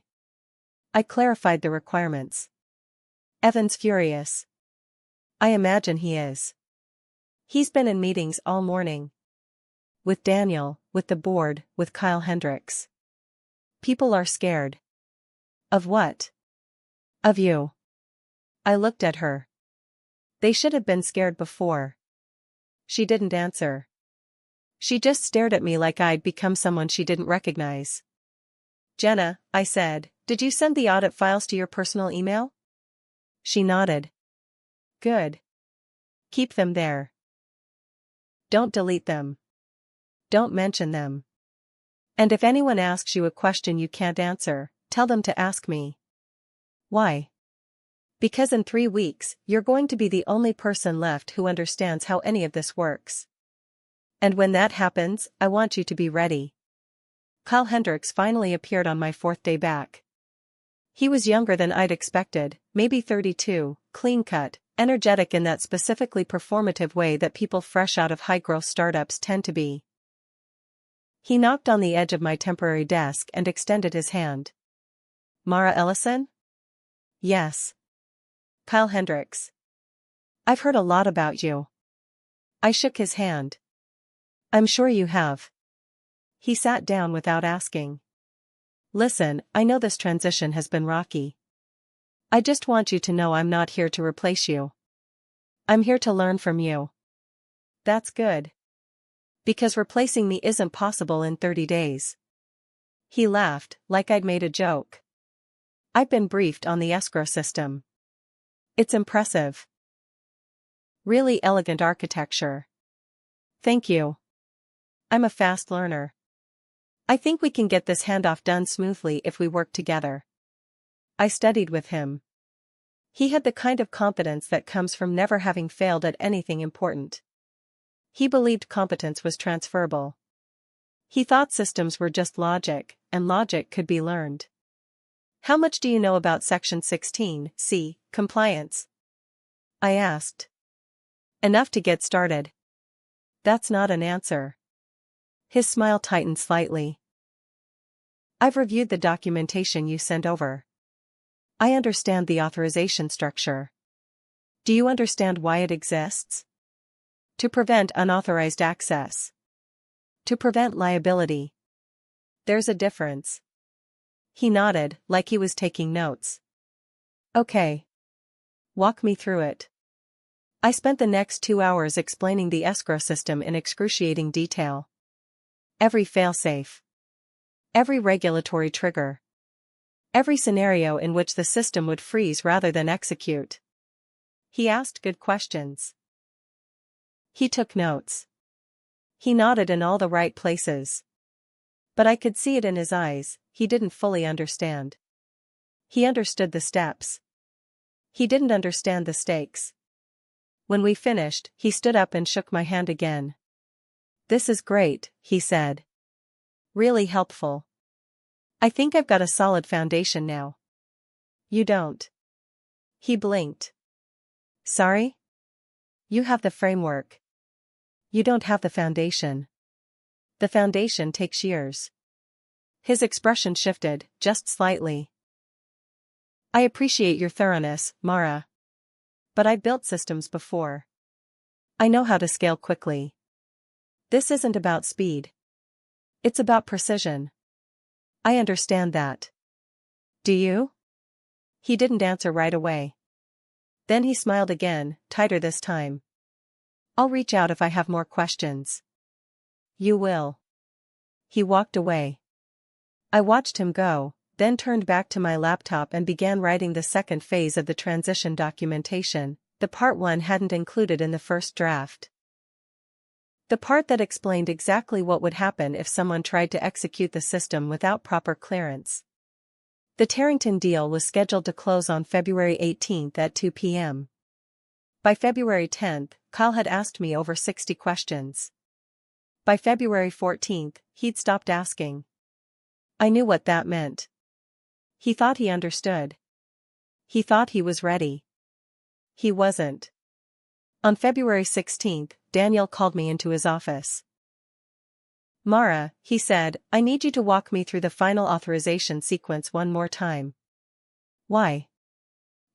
I clarified the requirements. Evan's furious. I imagine he is. He's been in meetings all morning. With Daniel, with the board, with Kyle Hendricks. People are scared. Of what? Of you. I looked at her. They should have been scared before. She didn't answer. She just stared at me like I'd become someone she didn't recognize. Jenna, I said, did you send the audit files to your personal email? She nodded. Good. Keep them there. Don't delete them. Don't mention them. And if anyone asks you a question you can't answer, tell them to ask me. Why? Because in 3 weeks, you're going to be the only person left who understands how any of this works. And when that happens, I want you to be ready. Kyle Hendricks finally appeared on my 4th day back. He was younger than I'd expected, maybe 32, clean-cut, energetic in that specifically performative way that people fresh out of high-growth startups tend to be. He knocked on the edge of my temporary desk and extended his hand. Mara Ellison? Yes. Kyle Hendricks. I've heard a lot about you. I shook his hand. I'm sure you have. He sat down without asking. Listen, I know this transition has been rocky. I just want you to know I'm not here to replace you. I'm here to learn from you. That's good. Because replacing me isn't possible in 30 days. He laughed, like I'd made a joke. I've been briefed on the escrow system. It's impressive. Really elegant architecture. Thank you. I'm a fast learner. I think we can get this handoff done smoothly if we work together. I studied with him. He had the kind of competence that comes from never having failed at anything important. He believed competence was transferable. He thought systems were just logic, and logic could be learned. How much do you know about Section 16(c), compliance? I asked. Enough to get started. That's not an answer. His smile tightened slightly. I've reviewed the documentation you sent over. I understand the authorization structure. Do you understand why it exists? To prevent unauthorized access. To prevent liability. There's a difference. He nodded, like he was taking notes. Okay. Walk me through it. I spent the next 2 hours explaining the escrow system in excruciating detail. Every failsafe. Every regulatory trigger. Every scenario in which the system would freeze rather than execute. He asked good questions. He took notes. He nodded in all the right places. But I could see it in his eyes, he didn't fully understand. He understood the steps. He didn't understand the stakes. When we finished, he stood up and shook my hand again. This is great, he said. Really helpful. I think I've got a solid foundation now. You don't. He blinked. Sorry? You have the framework. You don't have the foundation. The foundation takes years. His expression shifted, just slightly. I appreciate your thoroughness, Mara. But I've built systems before. I know how to scale quickly. This isn't about speed. It's about precision. I understand that. Do you? He didn't answer right away. Then he smiled again, tighter this time. I'll reach out if I have more questions. You will. He walked away. I watched him go, then turned back to my laptop and began writing the second phase of the transition documentation, the part 1 hadn't included in the first draft. The part that explained exactly what would happen if someone tried to execute the system without proper clearance. The Tarrington deal was scheduled to close on February 18 at 2 p.m. By February 10, Kyle had asked me over 60 questions. By February 14, he'd stopped asking. I knew what that meant. He thought he understood. He thought he was ready. He wasn't. On February 16, Daniel called me into his office. Mara, he said, I need you to walk me through the final authorization sequence one more time. Why?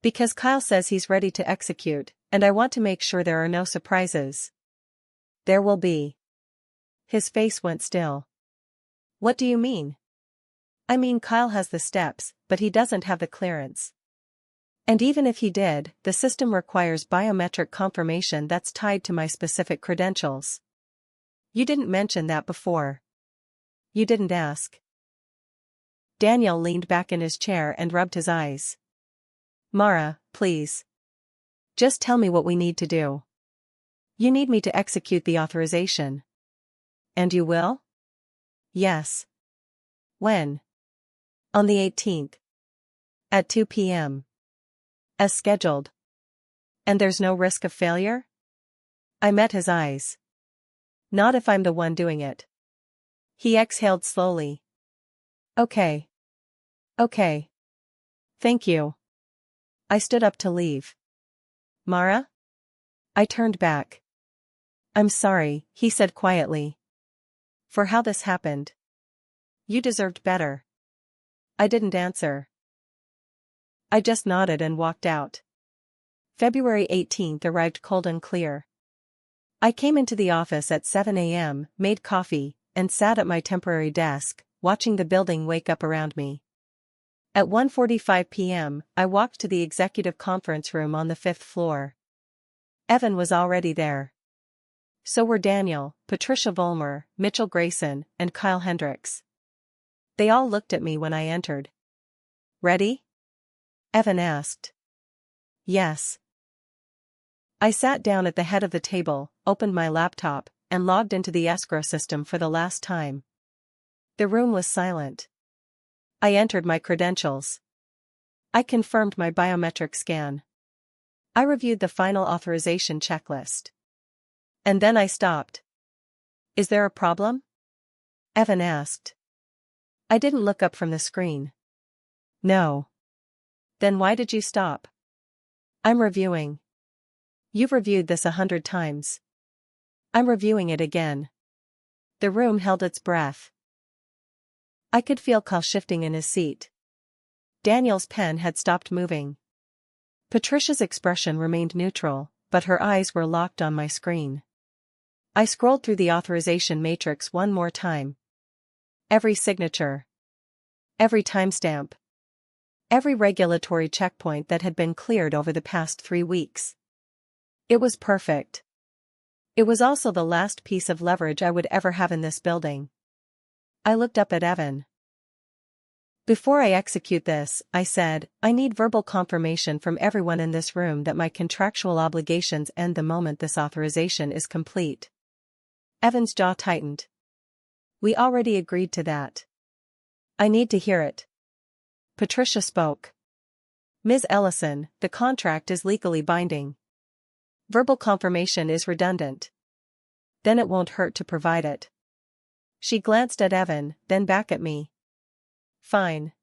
Because Kyle says he's ready to execute, and I want to make sure there are no surprises. There will be. His face went still. What do you mean? I mean Kyle has the steps, but he doesn't have the clearance. And even if he did, the system requires biometric confirmation that's tied to my specific credentials. You didn't mention that before. You didn't ask. Daniel leaned back in his chair and rubbed his eyes. Mara, please. Just tell me what we need to do. You need me to execute the authorization. And you will? Yes. When? On the 18th. At 2 p.m. As scheduled. And there's no risk of failure? I met his eyes. Not if I'm the one doing it. He exhaled slowly. Okay. Okay. Thank you. I stood up to leave. Mara? I turned back. I'm sorry, he said quietly. For how this happened. You deserved better. I didn't answer. I just nodded and walked out. February 18 arrived cold and clear. I came into the office at 7 a.m., made coffee, and sat at my temporary desk, watching the building wake up around me. At 1:45 p.m., I walked to the executive conference room on the 5th floor. Evan was already there. So were Daniel, Patricia Vollmer, Mitchell Grayson, and Kyle Hendricks. They all looked at me when I entered. Ready? Evan asked. Yes. I sat down at the head of the table, opened my laptop, and logged into the escrow system for the last time. The room was silent. I entered my credentials. I confirmed my biometric scan. I reviewed the final authorization checklist. And then I stopped. Is there a problem? Evan asked. I didn't look up from the screen. No. Then why did you stop? I'm reviewing. You've reviewed this 100 times. I'm reviewing it again. The room held its breath. I could feel Kyle shifting in his seat. Daniel's pen had stopped moving. Patricia's expression remained neutral, but her eyes were locked on my screen. I scrolled through the authorization matrix one more time. Every signature. Every timestamp. Every regulatory checkpoint that had been cleared over the past 3 weeks. It was perfect. It was also the last piece of leverage I would ever have in this building. I looked up at Evan. Before I execute this, I said, I need verbal confirmation from everyone in this room that my contractual obligations end the moment this authorization is complete. Evan's jaw tightened. We already agreed to that. I need to hear it. Patricia spoke. Ms. Ellison, the contract is legally binding. Verbal confirmation is redundant. Then it won't hurt to provide it. She glanced at Evan, then back at me. Fine.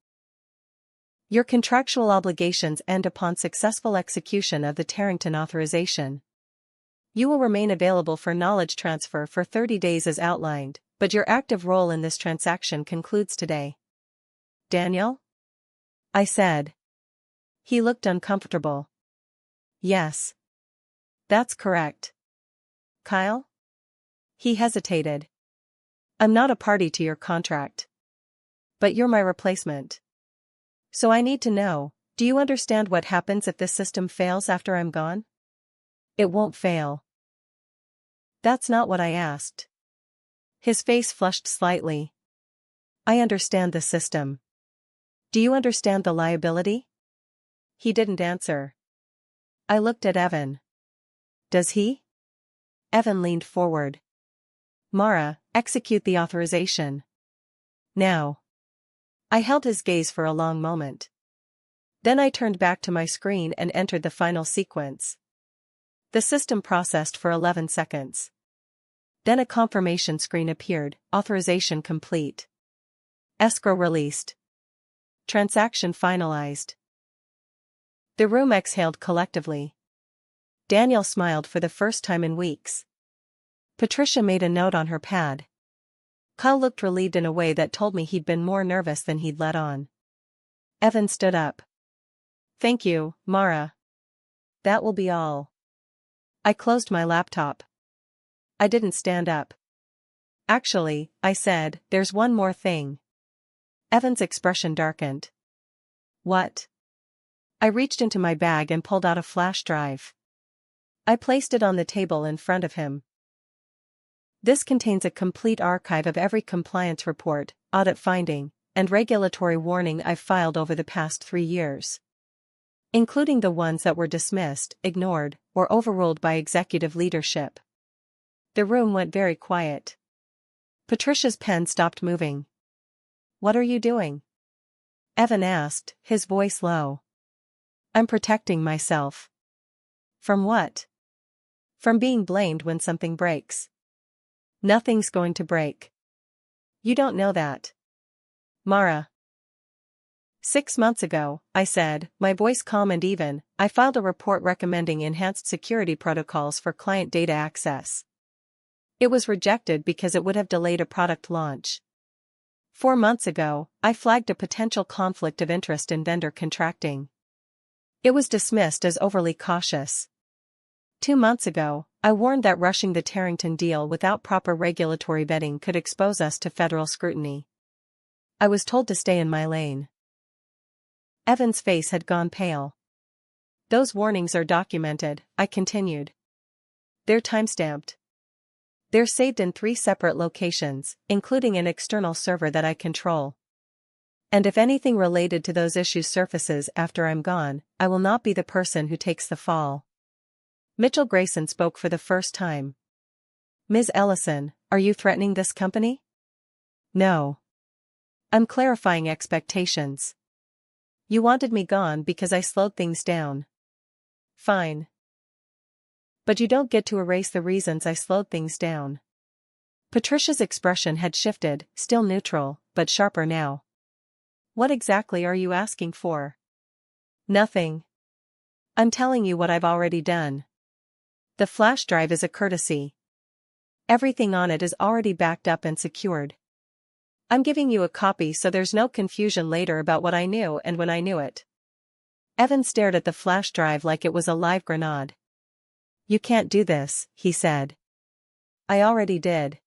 Your contractual obligations end upon successful execution of the Tarrington authorization. You will remain available for knowledge transfer for 30 days as outlined, but your active role in this transaction concludes today. Daniel? I said. He looked uncomfortable. Yes. That's correct. Kyle? He hesitated. I'm not a party to your contract. But you're my replacement. So I need to know, do you understand what happens if this system fails after I'm gone? It won't fail. That's not what I asked. His face flushed slightly. I understand the system. Do you understand the liability? He didn't answer. I looked at Evan. Does he? Evan leaned forward. Mara, execute the authorization. Now. I held his gaze for a long moment. Then I turned back to my screen and entered the final sequence. The system processed for 11 seconds. Then a confirmation screen appeared, authorization complete. Escrow released. Transaction finalized. The room exhaled collectively. Daniel smiled for the first time in weeks. Patricia made a note on her pad. Kyle looked relieved in a way that told me he'd been more nervous than he'd let on. Evan stood up. Thank you, Mara. That will be all. I closed my laptop. I didn't stand up. Actually, I said, there's one more thing. Evan's expression darkened. What? I reached into my bag and pulled out a flash drive. I placed it on the table in front of him. This contains a complete archive of every compliance report, audit finding, and regulatory warning I've filed over the past 3 years. Including the ones that were dismissed, ignored, or overruled by executive leadership. The room went very quiet. Patricia's pen stopped moving. What are you doing? Evan asked, his voice low. I'm protecting myself. From what? From being blamed when something breaks. Nothing's going to break. You don't know that. Mara. 6 months ago, I said, my voice calm and even, I filed a report recommending enhanced security protocols for client data access. It was rejected because it would have delayed a product launch. 4 months ago, I flagged a potential conflict of interest in vendor contracting. It was dismissed as overly cautious. 2 months ago, I warned that rushing the Tarrington deal without proper regulatory vetting could expose us to federal scrutiny. I was told to stay in my lane. Evan's face had gone pale. Those warnings are documented, I continued. They're timestamped. They're saved in 3 separate locations, including an external server that I control. And if anything related to those issues surfaces after I'm gone, I will not be the person who takes the fall. Mitchell Grayson spoke for the first time. Ms. Ellison, are you threatening this company? No. I'm clarifying expectations. You wanted me gone because I slowed things down. Fine. But you don't get to erase the reasons I slowed things down. Patricia's expression had shifted, still neutral, but sharper now. What exactly are you asking for? Nothing. I'm telling you what I've already done. The flash drive is a courtesy. Everything on it is already backed up and secured. I'm giving you a copy so there's no confusion later about what I knew and when I knew it. Evan stared at the flash drive like it was a live grenade. You can't do this, he said. I already did.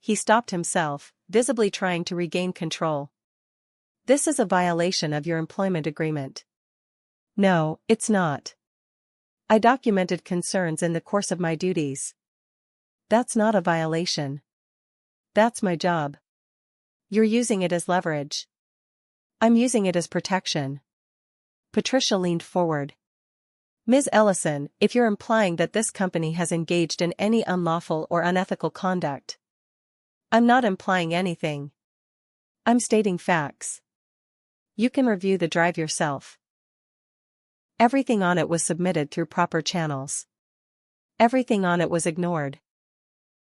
He stopped himself, visibly trying to regain control. This is a violation of your employment agreement. No, it's not. I documented concerns in the course of my duties. That's not a violation. That's my job. You're using it as leverage. I'm using it as protection. Patricia leaned forward. Ms. Ellison, if you're implying that this company has engaged in any unlawful or unethical conduct. I'm not implying anything. I'm stating facts. You can review the drive yourself. Everything on it was submitted through proper channels. Everything on it was ignored.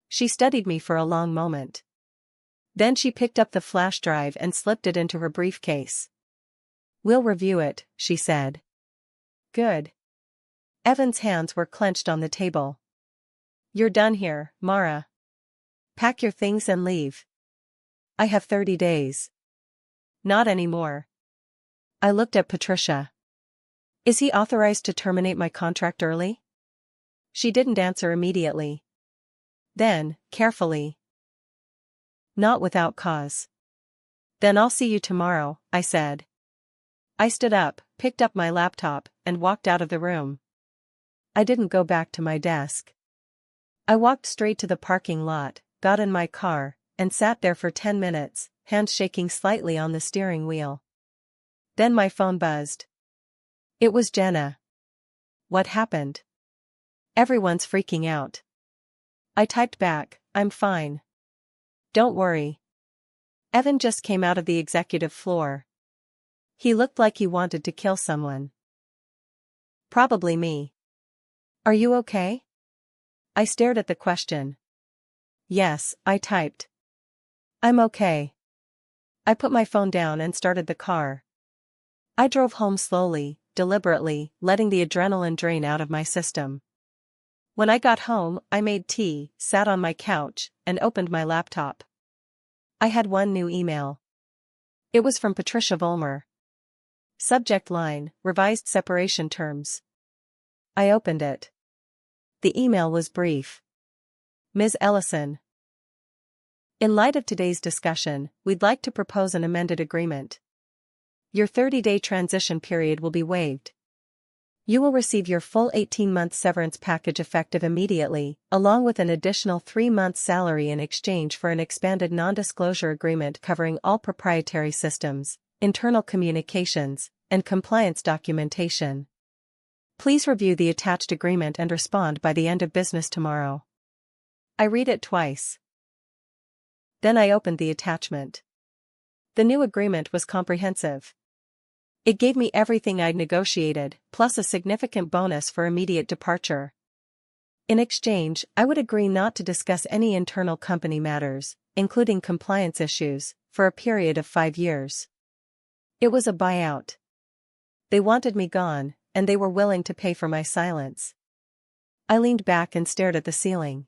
She studied me for a long moment. Then she picked up the flash drive and slipped it into her briefcase. We'll review it, she said. Good. Evan's hands were clenched on the table. You're done here, Mara. Pack your things and leave. I have 30 days. Not anymore. I looked at Patricia. Is he authorized to terminate my contract early? She didn't answer immediately. Then, carefully. Not without cause. Then I'll see you tomorrow, I said. I stood up, picked up my laptop, and walked out of the room. I didn't go back to my desk. I walked straight to the parking lot, got in my car, and sat there for 10 minutes, hands shaking slightly on the steering wheel. Then my phone buzzed. It was Jenna. What happened? Everyone's freaking out. I typed back, I'm fine. Don't worry. Evan just came out of the executive floor. He looked like he wanted to kill someone. Probably me. Are you okay? I stared at the question. Yes, I typed. I'm okay. I put my phone down and started the car. I drove home slowly, deliberately, letting the adrenaline drain out of my system. When I got home, I made tea, sat on my couch, and opened my laptop. I had one new email. It was from Patricia Vollmer. Subject line, revised separation terms. I opened it. The email was brief. Ms. Ellison. In light of today's discussion, we'd like to propose an amended agreement. Your 30-day transition period will be waived. You will receive your full 18-month severance package effective immediately, along with an additional 3 months' salary in exchange for an expanded non-disclosure agreement covering all proprietary systems, internal communications, and compliance documentation. Please review the attached agreement and respond by the end of business tomorrow. I read it twice. Then I opened the attachment. The new agreement was comprehensive. It gave me everything I'd negotiated, plus a significant bonus for immediate departure. In exchange, I would agree not to discuss any internal company matters, including compliance issues, for a period of 5 years. It was a buyout. They wanted me gone, and they were willing to pay for my silence. I leaned back and stared at the ceiling.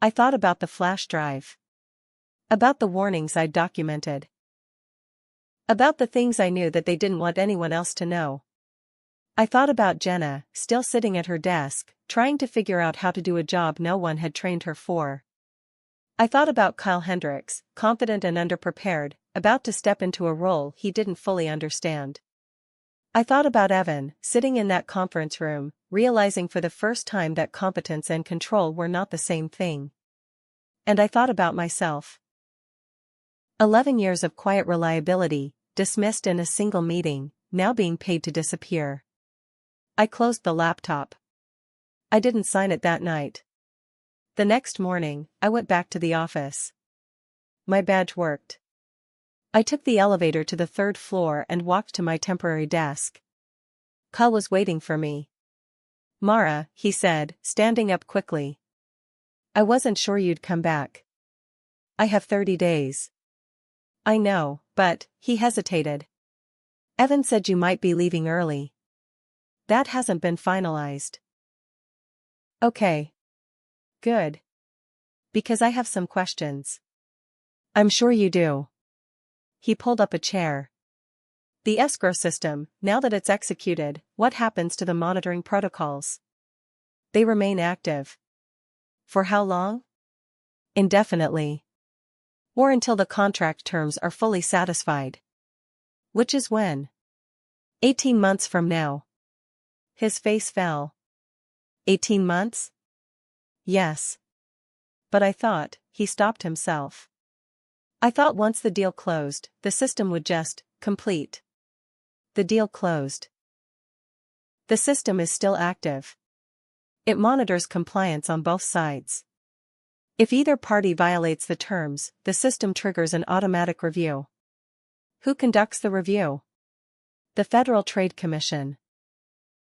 I thought about the flash drive. About the warnings I'd documented. About the things I knew that they didn't want anyone else to know. I thought about Jenna, still sitting at her desk, trying to figure out how to do a job no one had trained her for. I thought about Kyle Hendricks, confident and underprepared, about to step into a role he didn't fully understand. I thought about Evan, sitting in that conference room, realizing for the first time that competence and control were not the same thing. And I thought about myself. 11 years of quiet reliability, dismissed in a single meeting, now being paid to disappear. I closed the laptop. I didn't sign it that night. The next morning, I went back to the office. My badge worked. I took the elevator to the 3rd floor and walked to my temporary desk. Kyle was waiting for me. Mara, he said, standing up quickly. I wasn't sure you'd come back. I have 30 days. I know, but, he hesitated. Evan said you might be leaving early. That hasn't been finalized. Okay. Good. Because I have some questions. I'm sure you do. He pulled up a chair. The escrow system, now that it's executed, what happens to the monitoring protocols? They remain active. For how long? Indefinitely. Or until the contract terms are fully satisfied. Which is when? 18 months from now. His face fell. 18 months? Yes. But I thought, he stopped himself. I thought once the deal closed, the system would just complete. The deal closed. The system is still active. It monitors compliance on both sides. If either party violates the terms, the system triggers an automatic review. Who conducts the review? The Federal Trade Commission.